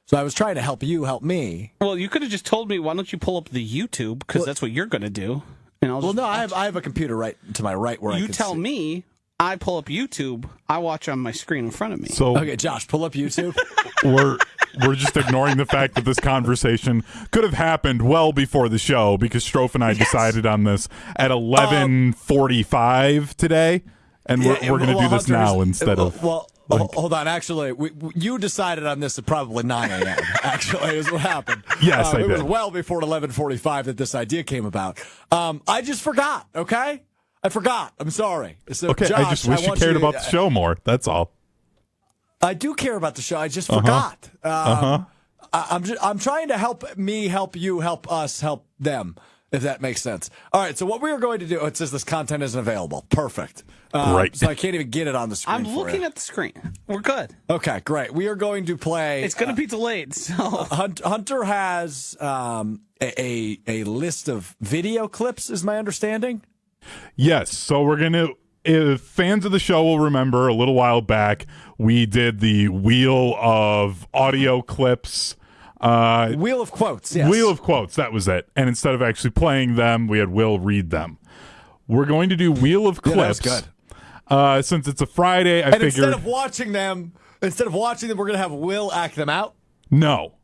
So I was trying to help you help me. Well, you could have just told me, why don't you pull up the YouTube, because that's what you're going to do. And I have a computer right to my right where you I can tell see. me, I pull up YouTube, I watch on my screen in front of me. So Okay, Josh, pull up YouTube. we're just ignoring the fact that this conversation could have happened well before the show because Strouf and I decided on this at 11:45 today, and we're going to do this now instead of. Well, hold on. Actually, you decided on this at probably 9 a.m. Actually, is what happened. Yes, I It was did. well before 11:45 that this idea came about. I just forgot. Okay, I forgot. I'm sorry. So, Okay, Josh, I just wish you want cared about the show more. That's all. I do care about the show. I just forgot. I'm trying to help you, help us, help them, if that makes sense. All right, so what we are going to do, it says this content isn't available. Perfect. Great. So I can't even get it on the screen. I'm looking at the screen. We're good. Okay, great. We are going to play. It's going to be delayed. So Hunter has a list of video clips, is my understanding. Yes, so we're going to if fans of the show will remember, a little while back, we did the wheel of audio clips. Wheel of quotes, yes. Wheel of quotes, that was it. And instead of actually playing them, we had Will read them. We're going to do wheel of clips. Yeah, that was good. Since it's a Friday, I figured... instead of watching them, we're going to have Will act them out? No.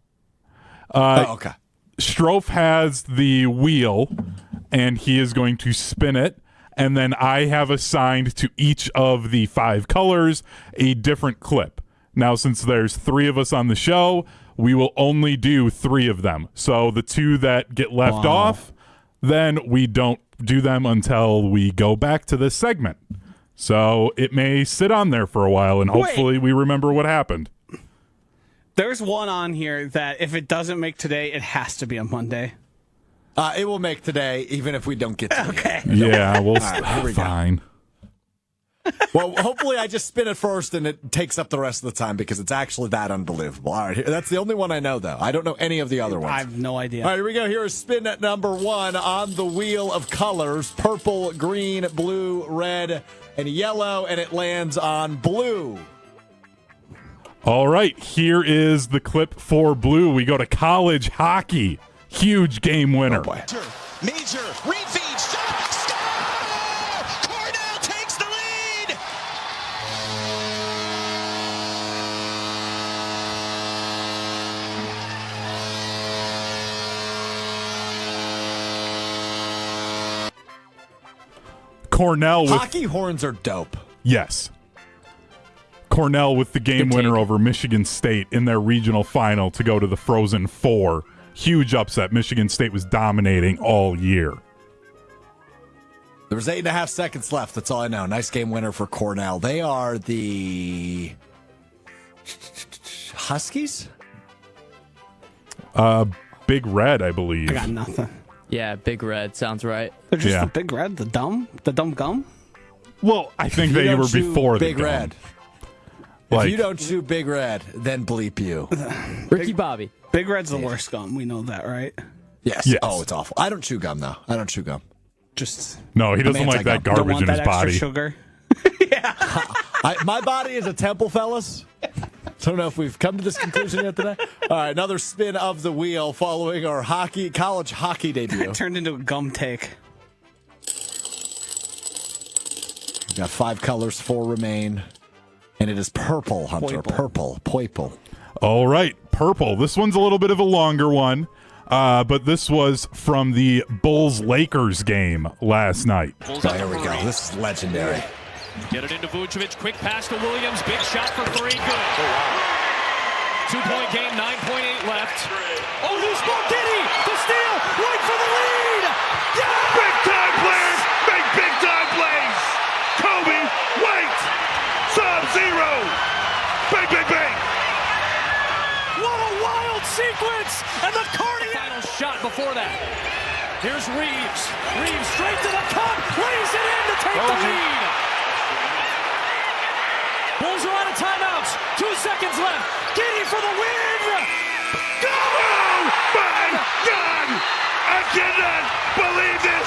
Okay. Strouf has the wheel, and he is going to spin it. And then I have assigned to each of the 5 colors a different clip. Now, since there's 3 of us on the show, we will only do 3 of them. So the 2 that get left off, then we don't do them until we go back to this segment. So it may sit on there for a while, and hopefully we remember what happened. There's one on here that if it doesn't make today, it has to be on Monday. It will make today, even if we don't get to it. Okay. Yeah, well, here we go. fine. Well, hopefully I just spin it first and it takes up the rest of the time because it's actually that unbelievable. All right, that's the only one I know, though. I don't know any of the other ones. I have no idea. All right, here we go. Here is spin at number 1 on the wheel of colors. Purple, green, blue, red, and yellow, and it lands on blue. All right, here is the clip for blue. We go to college hockey. Huge game winner. Oh, boy. Major, refeed, shot, score! Cornell takes the lead! Cornell with... Hockey horns are dope. Yes. Cornell with the game Good winner take. over Michigan State in their regional final to go to the Frozen Four. Huge upset. Michigan State was dominating all year. There was 8.5 seconds left. That's all I know. Nice game winner for Cornell. They are the Huskies? Big Red, I believe. I got nothing. Yeah, Big Red sounds right. They're just Yeah. the Big Red, the dumb gum. Well, I think You they don't were chew before Big the gum. Red. Like, If you don't chew Big Red, then bleep you. Ricky Bobby. Big Red's the worst gum. We know that, right? Yes. Yes. Oh, it's awful. I don't chew gum, though. I don't chew gum. Just no, he doesn't like that anti-gum. don't garbage want in his that extra body. sugar. My body is a temple, fellas. Don't know if we've come to this conclusion yet today. All right, another spin of the wheel following our college hockey debut. It turned into a gum take. We've got 5 colors, 4 remain. And it is purple, Hunter. Purple. All right, purple. This one's a little bit of a longer one, but this was from the Bulls-Lakers game last night. Oh, here we go. This is legendary. Get it into Vucevic. Quick pass to Williams. Big shot for 3. Good. 2-point game. 9.8 left. Oh, loose ball. Giddy. The steal. Right for the lead. Yeah! Big time plays make big time plays. Kobe White, Sub-Zero. Bang, bang, bang. What a wild sequence. And the cardiac. Final shot before that. Here's Reeves. Reeves straight to the cup. Lays it in to take the lead. Bulls are out of timeouts. 2 seconds left. Giddy for the win. Go! Oh my God! I cannot believe this.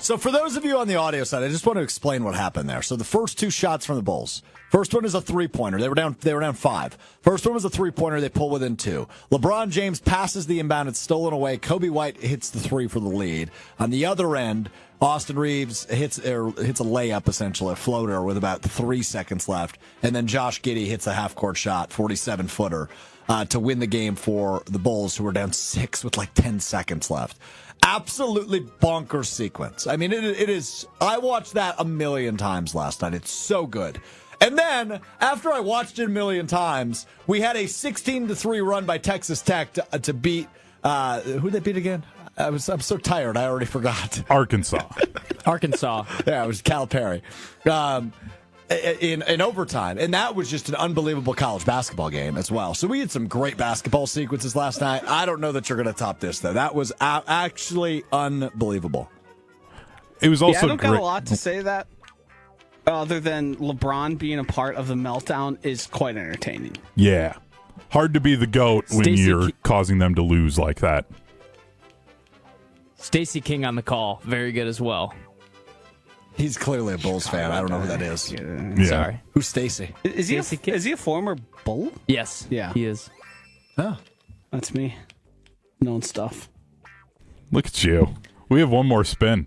So for those of you on the audio side, I just want to explain what happened there. So the first 2 shots from the Bulls. First one is a 3-pointer. They were down 5. First one was a 3-pointer. They pull within 2. LeBron James passes the inbound. It's stolen away. Kobe White hits the 3 for the lead. On the other end, Austin Reeves hits a layup, essentially, a floater with about 3 seconds left. And then Josh Giddey hits a half-court shot, 47-footer, to win the game for the Bulls, who were down 6 with like 10 seconds left. Absolutely bonkers sequence. I mean, it is. I watched that a million times last night. It's so good. And then, after I watched it a million times, we had a 16-3 run by Texas Tech to beat, who'd they beat again? I'm so tired, I already forgot. Arkansas. Yeah, it was Calipari. In overtime. And that was just an unbelievable college basketball game as well. So we had some great basketball sequences last night. I don't know that you're going to top this, though. That was actually unbelievable. It was also I don't great. got a lot to say that. Other than LeBron being a part of the meltdown is quite entertaining. Yeah. Hard to be the GOAT when Stacey you're causing them to lose like that. Stacey King on the call. Very good as well. He's clearly a Bulls fan. I don't know who that is. Yeah. Sorry. Who's Stacy? Is he Casey Kidd? is he a former Bull? Yes. Yeah. He is. Oh. That's me. Known stuff. Look at you. We have one more spin.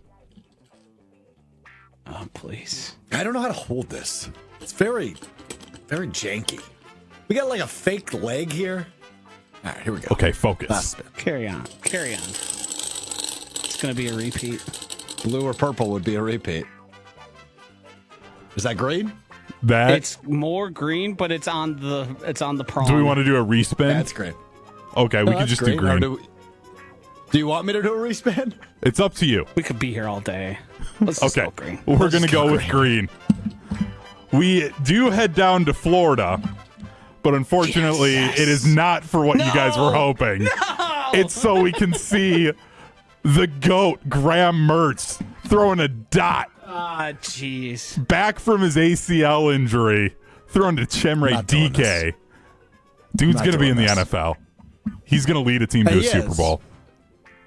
Oh, please. I don't know how to hold this. It's very, very janky. We got like a fake leg here. All right, here we go. Okay, focus. Last spin. Carry on. Carry on. It's going to be a repeat. Blue or purple would be a repeat. Is that green? That. It's more green, but it's on the prong. Do we want to do a respin? That's green. Okay, we No, can that's just do green. Or do you want me to do a respin? It's up to you. We could be here all day. Let's just Okay, go green. we're going to go with green. We do head down to Florida, but unfortunately, Yes. it is not for what you guys were hoping. No! It's so we can see the GOAT, Graham Mertz, throwing a dot Ah, jeez. back from his ACL injury, throwing to Chemray Not doing DK. Dude's Not going to be in doing the this. NFL. He's going to lead a team to He a Super is. Bowl.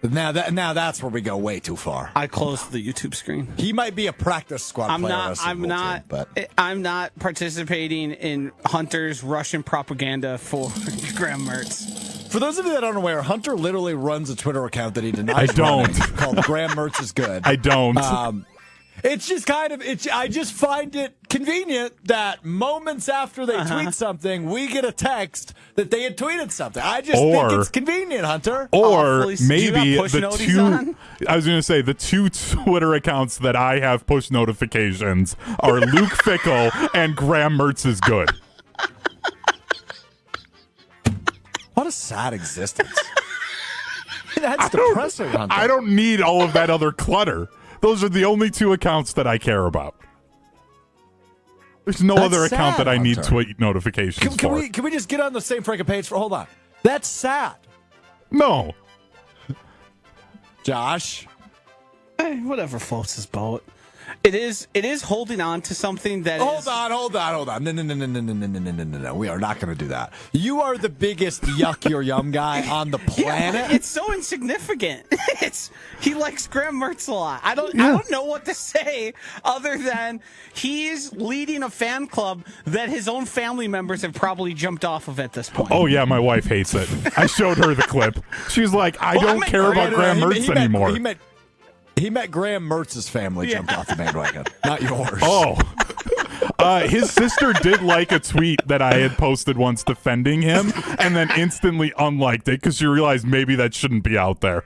Now that's where we go way too far. I closed the YouTube screen. He might be a practice squad I'm player. on a not. Super I'm Bowl not. team, but I'm not participating in Hunter's Russian propaganda for Graham Mertz. for those of you that aren't aware, Hunter literally runs a Twitter account that he denies I don't. running called Graham Mertz is good. I don't. It's just kind of I just find it convenient that moments after they tweet something, we get a text that they had tweeted something. I just think Or- it's convenient, Hunter. Or Awfully- do you maybe have push the noties two. on? I was going to say the two Twitter accounts that I have push notifications are Luke Fickle and Graham Mertz is good. What a sad existence. That's depressing, Hunter. I don't need all of that other clutter. Those are the only two accounts that I care about. There's no That's other account sad, that I need Hunter. tweet notifications Can for. we just get on the same freaking page for? Hold on. That's sad, No. Josh. Whatever floats his boat. It is holding on to something that Hold is. on. No. We are not going to do that. You are the biggest yuck your yum guy on the Yeah, planet. it's so insignificant. He likes Graham Mertz a lot. I don't know what to say other than he's leading a fan club that his own family members have probably jumped off of at this point. Oh, yeah, my wife hates it. I showed her the clip. She's like, I don't care about Graham Mertz anymore. He met Graham Mertz's family jumped off the bandwagon, not yours. Oh. His sister did like a tweet that I had posted once defending him and then instantly unliked it because she realized maybe that shouldn't be out there.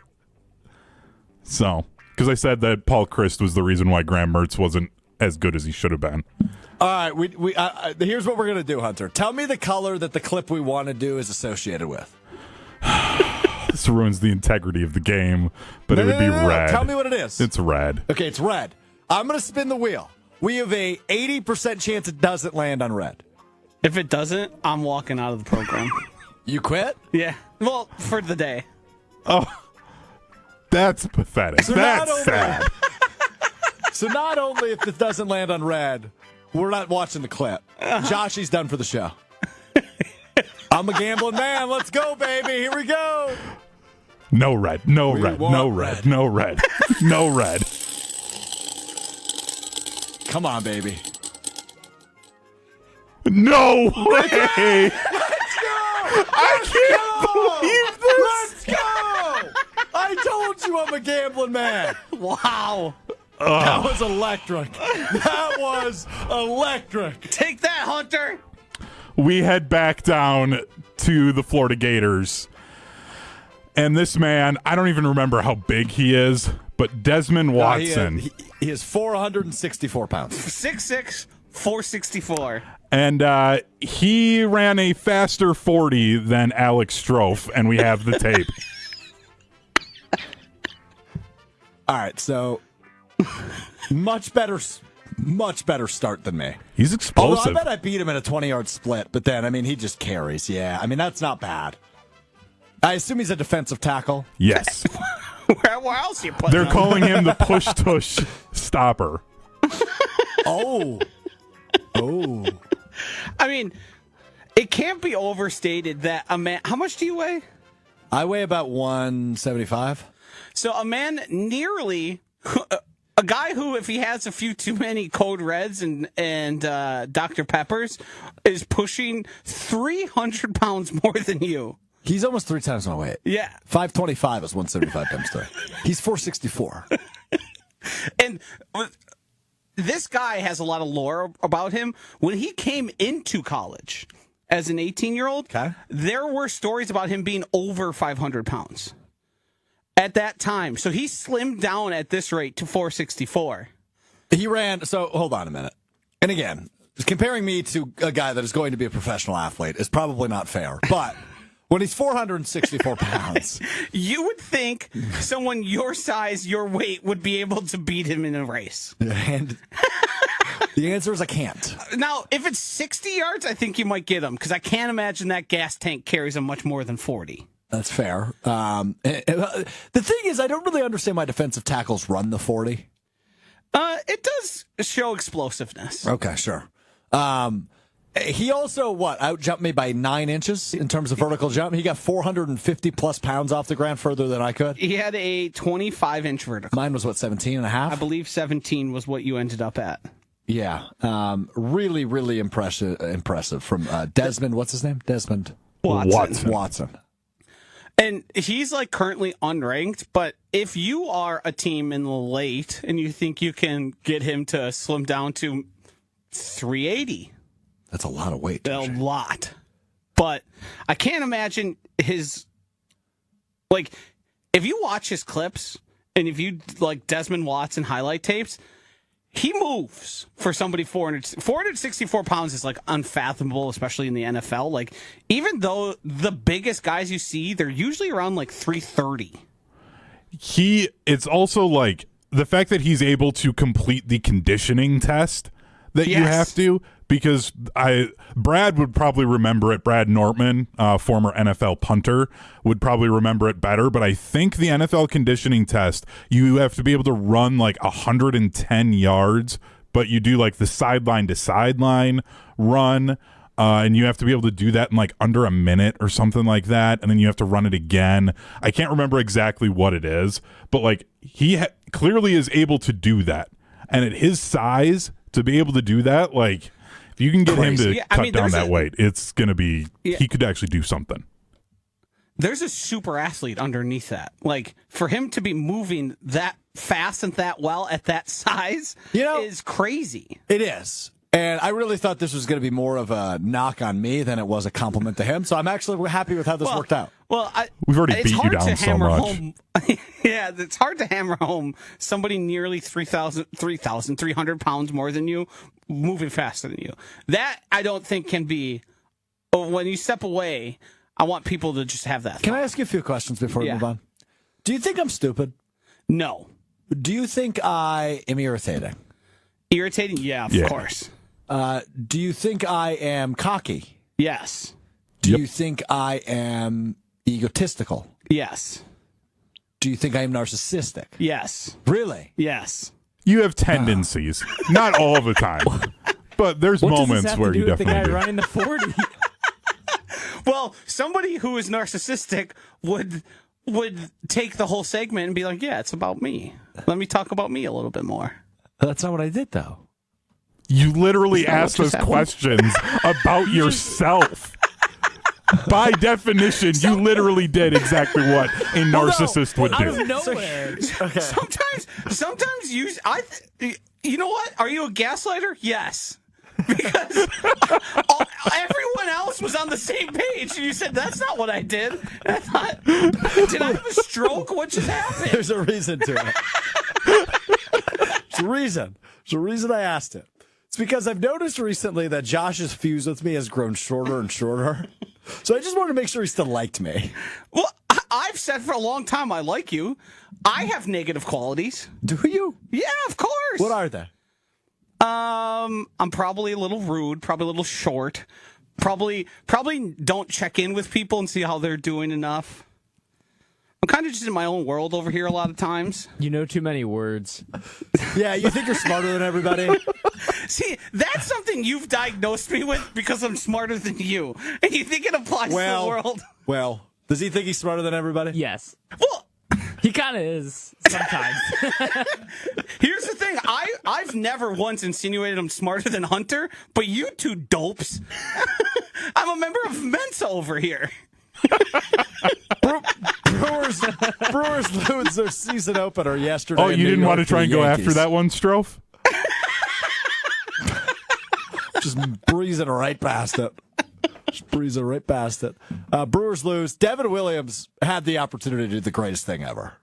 So, because I said that Paul Christ was the reason why Graham Mertz wasn't as good as he should have been. All right, here's what we're going to do, Hunter. Tell me the color that the clip we want to do is associated with. This ruins the integrity of the game, but it would be No. red. Tell me what it is. It's red. Okay, it's red. I'm going to spin the wheel. We have a 80% chance it doesn't land on red. If it doesn't, I'm walking out of the program. You quit? Yeah. Well, for the day. Oh, that's pathetic. So That's not only- sad. So not only if it doesn't land on red, we're not watching the clip. Joshy's done for the show. I'm a gambling man. Let's go, baby. Here we go. No red. No We red. want No red. red. No red. No red. Come on, baby. No way. I can't believe this. Let's go. I told you I'm a gambling man. Wow. That was electric. That was electric. Take that, Hunter. We head back down to the Florida Gators. And this man, I don't even remember how big he is, but Desmond Watson. He is 464 pounds. 6'6", 464. And he ran a faster 40 than Alex Strouf, and we have the tape. All right, so much better start than me. He's Although I explosive. bet I beat him in a 20-yard split, but then, I mean, he just carries. Yeah, I mean, that's not bad. I assume he's a defensive tackle. Yes. Where else you put They're him? calling him the push-tush stopper. Oh. I mean, it can't be overstated that a man. How much do you weigh? I weigh about 175. So a man nearly a guy who, if he has a few too many Code Reds and Dr. Peppers, is pushing 300 pounds more than you. He's almost 3 times my weight. Yeah. 525 is 175 times 3. He's 464. And this guy has a lot of lore about him. When he came into college as an 18-year-old, there were stories about him being over 500 pounds at that time. So he slimmed down at this rate to 464. He ran, so hold on a minute. And again, comparing me to a guy that is going to be a professional athlete is probably not fair. But when he's 464 pounds. You would think someone your size, your weight, would be able to beat him in a race. And the answer is I can't. Now, if it's 60 yards, I think you might get him, because I can't imagine that gas tank carries him much more than 40. That's fair. The thing is, I don't really understand why defensive tackles run the 40. It does show explosiveness. Okay, sure. He also, outjumped me by 9 inches in terms of vertical jump. He got 450 plus pounds off the ground further than I could. He had a 25-inch vertical. Mine was, 17 and a half? I believe 17 was what you ended up at. Yeah. Really, really impressive from Desmond. What's his name? Desmond Watson. And he's like currently unranked, but if you are a team in the late and you think you can get him to slim down to 380, that's a lot of weight. A lot. But I can't imagine his, like, if you watch his clips and if you like Desmond Watson highlight tapes, he moves for somebody 464 pounds is like unfathomable, especially in the NFL. Like, even though the biggest guys you see, they're usually around like 330. It's also like the fact that he's able to complete the conditioning test that you have to, because Brad would probably remember it. Brad Nortman, former NFL punter, would probably remember it better. But I think the NFL conditioning test, you have to be able to run like 110 yards, but you do like the sideline to sideline run, and you have to be able to do that in like under a minute or something like that, and then you have to run it again. I can't remember exactly what it is, but like he clearly is able to do that, and at his size, to be able to do that, like, if you can get him to cut down that weight, it's going to be, he could actually do something. There's a super athlete underneath that. Like, for him to be moving that fast and that well at that size is crazy. It is. And I really thought this was going to be more of a knock on me than it was a compliment to him. So I'm actually happy with how this worked out. Well, we've already beat you down so much. Yeah, it's hard to hammer home somebody nearly 3,300 pounds more than you, moving faster than you. That, I don't think, can be, when you step away, I want people to just have that. Can I ask you a few questions before we move on? Do you think I'm stupid? No. Do you think I am irritating? Irritating? Yeah, of course. Do you think I am cocky? Yes. Do you think I am egotistical? Yes. Do you think I am narcissistic? Yes. Really? Yes. You have tendencies. Not all the time. But there's moments where you definitely the guy do. running the 40. Well, somebody who is narcissistic would take the whole segment and be like, yeah, it's about me. Let me talk about me a little bit more. That's not what I did, though. You literally asked us questions about yourself. By definition, you literally did exactly what a narcissist would Out of do. nowhere. Sometimes you know what? Are you a gaslighter? Yes. Because everyone else was on the same page, and you said, that's not what I did. And I thought, did I have a stroke? What just happened? There's a reason to it. There's a reason. There's a reason I asked it. It's because I've noticed recently that Josh's fuse with me has grown shorter and shorter. So I just wanted to make sure he still liked me. Well, I've said for a long time I like you. I have negative qualities. Do you? Yeah, of course. What are they? I'm probably a little rude, probably a little short. Probably don't check in with people and see how they're doing enough. I'm kind of just in my own world over here a lot of times. You know too many words. Yeah, you think you're smarter than everybody? See, that's something you've diagnosed me with because I'm smarter than you. And you think it applies to the world. Well, does he think he's smarter than everybody? Yes. Well, He kind of is sometimes. Here's the thing. I've never once insinuated I'm smarter than Hunter, but you two dopes. I'm a member of Mensa over here. Brewers lose their season opener yesterday. Oh, you didn't want to try and go after that one, Strouf? Just breezing right past it. Brewers lose. Devin Williams had the opportunity to do the greatest thing ever,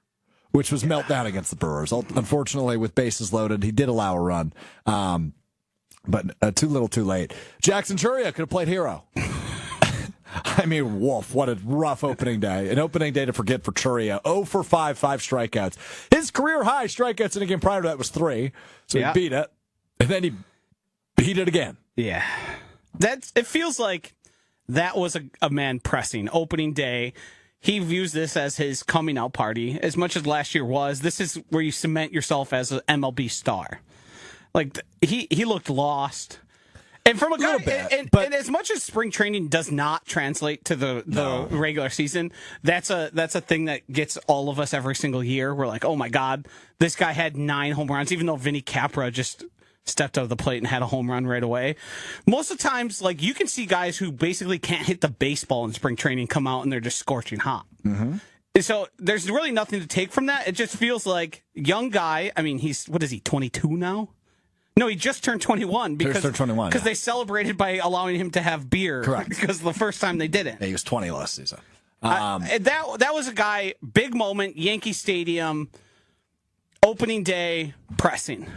which was melt down against the Brewers. Unfortunately, with bases loaded, he did allow a run, but too little, too late. Jackson Churia could have played hero. I mean, woof, what a rough opening day. An opening day to forget for Churia. 0 for 5 strikeouts. His career high strikeouts in a game prior to that was 3, so he beat it. And then he beat it again. Yeah. It feels like that was a man pressing. Opening day, he views this as his coming out party. As much as last year was, this is where you cement yourself as an MLB star. Like, he looked lost. And from a guy, and as much as spring training does not translate to the regular season, that's a thing that gets all of us every single year. We're like, oh my God, this guy had 9 home runs, even though Vinny Capra just stepped out of the plate and had a home run right away. Most of the times, like, you can see guys who basically can't hit the baseball in spring training come out and they're just scorching hot. Mm-hmm. So there's really nothing to take from that. It just feels like young guy. I mean, he's 22 now? No, he just turned 21 because they celebrated by allowing him to have beer. Correct. Because the first time they didn't. Yeah, he was 20 last season. That was a guy, big moment, Yankee Stadium, opening day, pressing.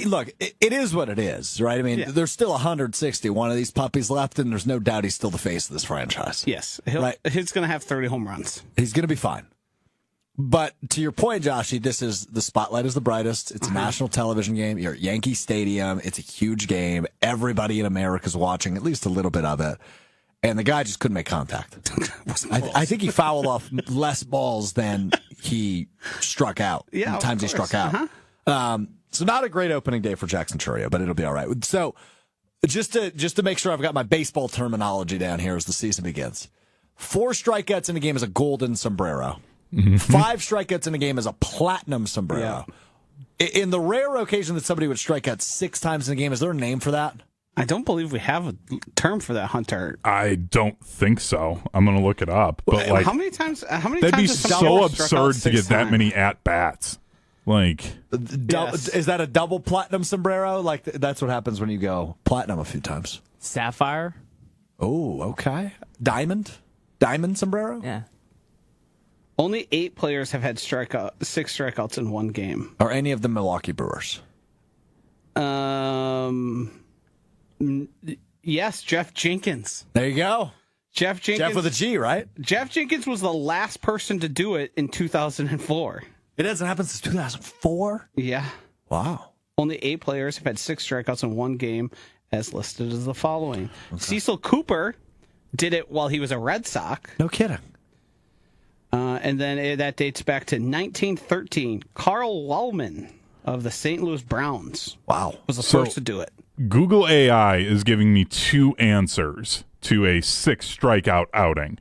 Look, it is what it is, right? I mean, there's still 161 of these puppies left, and there's no doubt he's still the face of this franchise. Yes. He's going to have 30 home runs. He's going to be fine. But to your point, Joshy, this is the spotlight is the brightest. It's a national television game. You're at Yankee Stadium. It's a huge game. Everybody in America's watching at least a little bit of it. And the guy just couldn't make contact. I think he fouled off less balls than he struck out. Yeah, the times he struck out. So not a great opening day for Jackson Churia, but it'll be all right. So just to make sure I've got my baseball terminology down here as the season begins. 4 strikeouts in a game is a golden sombrero. 5 strikeouts in a game is a platinum sombrero. Yeah. In the rare occasion that somebody would strike out 6 times in a game, is there a name for that? I don't believe we have a term for that, Hunter. I don't think so. I'm going to look it up. But like, how many times? That'd be so absurd to get that many at bats. Like, is that a double platinum sombrero? Like, that's what happens when you go platinum a few times. Sapphire. Oh, okay. Diamond sombrero. Yeah. Only 8 players have had 6 strikeouts in one game. Are any of the Milwaukee Brewers? Yes, Jeff Jenkins. There you go. Jeff with a G, right? Jeff Jenkins was the last person to do it in 2004. It hasn't happened since 2004? Yeah. Wow. Only 8 players have had 6 strikeouts in one game, as listed as the following. Okay. Cecil Cooper did it while he was a Red Sox. No kidding. And then that dates back to 1913. Carl Wallman of the St. Louis Browns. Wow. Was the first to do it. Google AI is giving me 2 answers to a 6 strikeout outing.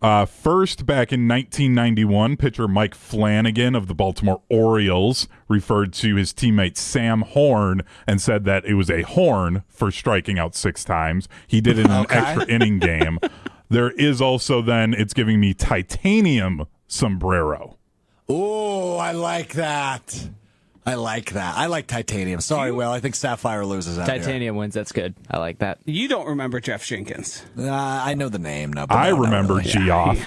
First, back in 1991, pitcher Mike Flanagan of the Baltimore Orioles referred to his teammate Sam Horn and said that it was a horn for striking out 6 times. He did it in an extra inning game. There is also then, it's giving me titanium sombrero. Oh, I like that. I like titanium. Sorry, Will. I think Sapphire loses out Titanium wins. That's good. I like that. You don't remember Jeff Jenkins. I know the name now. But I remember really. Geoff.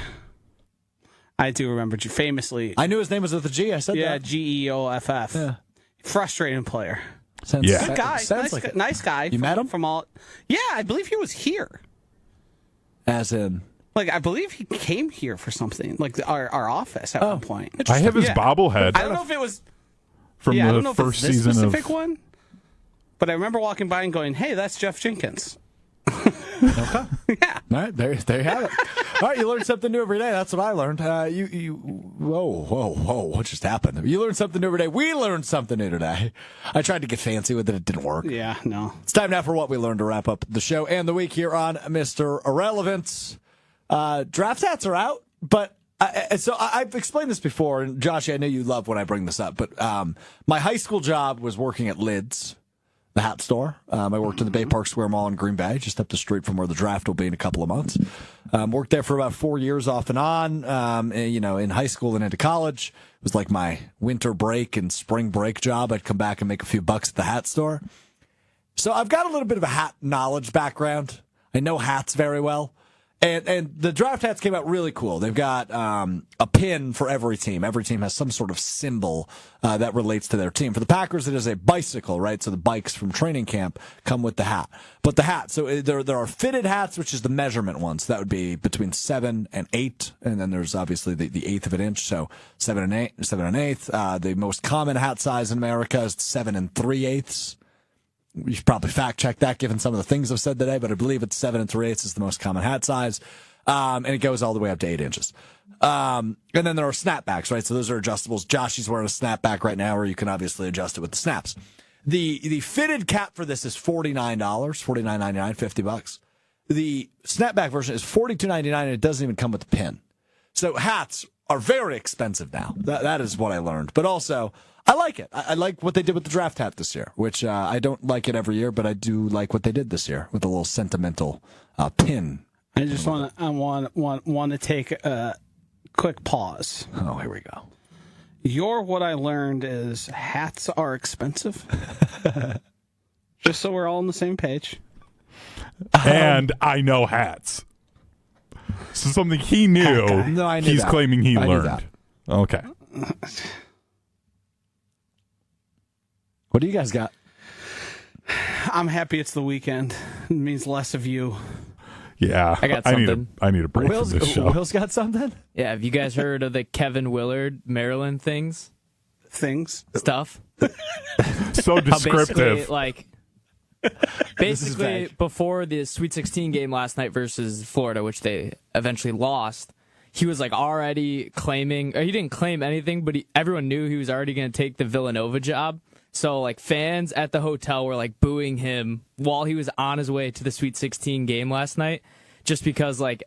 I do remember famously. I knew his name was with a G. I said that. Yeah, Geoff. Yeah. Frustrating player. Good guy. Nice guy. You met him? Yeah, I believe he was here. As in? Like, I believe he came here for something, like our office at one point. I have his bobblehead. I don't know if it was from the first season of specific one, but I remember walking by and going, "Hey, that's Jeff Jenkins." Okay. Yeah. All right, there you have it. All right, you learn something new every day. That's what I learned. Whoa, what just happened? You learn something new every day. We learned something new today. I tried to get fancy with it. It didn't work. Yeah, no. It's time now for What We Learned to wrap up the show and the week here on Mr. Irrelevant. Draft hats are out, but I've explained this before, and Josh, I know you love when I bring this up, but my high school job was working at Lids, the hat store. I worked in the Bay Park Square Mall in Green Bay, just up the street from where the draft will be in a couple of months. Worked there for about 4 years off and on, in high school and into college. It was like my winter break and spring break job. I'd come back and make a few bucks at the hat store. So I've got a little bit of a hat knowledge background. I know hats very well. And the draft hats came out really cool. They've got a pin for every team. Every team has some sort of symbol that relates to their team. For the Packers, it is a bicycle, right? So the bikes from training camp come with the hat. But the hat, so there are fitted hats, which is the measurement ones. That would be between 7 and 8. And then there's obviously the eighth of an inch. So 7 and 8, 7 and 1/8. The most common hat size in America is 7 and 3/8. You should probably fact check that given some of the things I've said today, but I believe it's 7 and 3/8 is the most common hat size. And it goes all the way up to 8 inches. And then there are snapbacks, right? So those are adjustables. Joshy's wearing a snapback right now, or you can obviously adjust it with the snaps. The fitted cap for this is $49, $49.99, $50. The snapback version is $42.99, and it doesn't even come with the pin. So hats are very expensive now. That is what I learned. But also, I like it. I like what they did with the draft hat this year, which I don't like it every year, but I do like what they did this year with a little sentimental pin. I just want to take a quick pause. Oh, here we go. What I learned is hats are expensive. Just so we're all on the same page. And I know hats. So something he knew, Okay. No, I knew he's that. claiming he I knew learned. that. Okay. What do you guys got? I'm happy it's the weekend. It means less of you. Yeah. I got I something. need a break from this show. Will's got something? Yeah, have you guys heard of the Kevin Willard Maryland stuff? So How descriptive. basically vague. before the Sweet 16 game last night versus Florida, which they eventually lost, he was already claiming, or he didn't claim anything, but everyone knew he was already going to take the Villanova job. So fans at the hotel were booing him while he was on his way to the Sweet 16 game last night. Just because I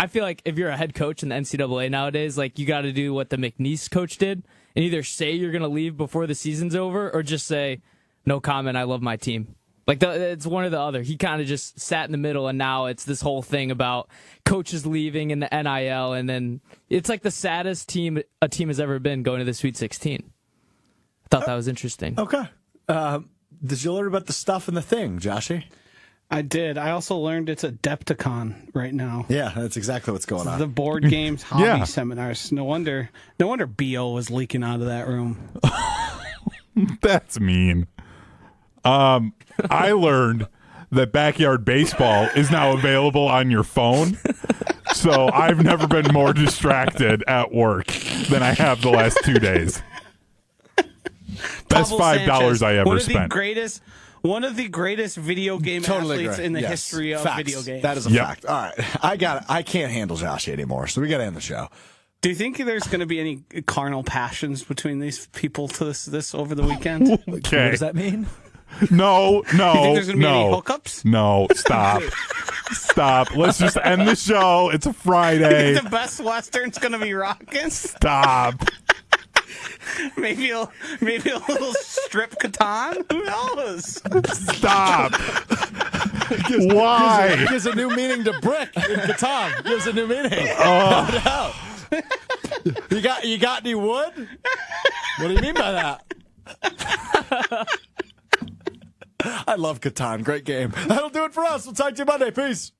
feel like if you're a head coach in the NCAA nowadays, you got to do what the McNeese coach did and either say you're going to leave before the season's over or just say, no comment, I love my team. It's one or the other. He kind of just sat in the middle, and now it's this whole thing about coaches leaving and the NIL, and then it's the saddest team a team has ever been going to the Sweet 16. I thought that was interesting. Okay. Did you learn about the stuff and the thing, Joshy? I did. I also learned it's Adepticon right now. Yeah, that's exactly what's going on. The board games hobby Yeah. seminars. No wonder BO was leaking out of that room. That's mean. I learned that backyard baseball is now available on your phone. So I've never been more distracted at work than I have the last 2 days. Best Pablo $5 Sanchez, I ever spent. One of the greatest video game Totally athletes agree. in the Yes. history of Facts. video games. That is a Yep. fact. All right. I can't handle Joshy anymore, so we got to end the show. Do you think there's going to be any carnal passions between these people to this over the weekend? What Okay. does that mean? No. Do you think there's going to be any hookups? No, stop. Stop. Let's just end the show. It's a Friday. The Best Western's going to be rocking. Stop. Maybe a little strip Catan. Who knows? Stop. Why? Gives a new meaning to brick in Catan. Gives a new meaning. No. You got any wood? What do you mean by that? I love Catan. Great game. That'll do it for us. We'll talk to you Monday. Peace.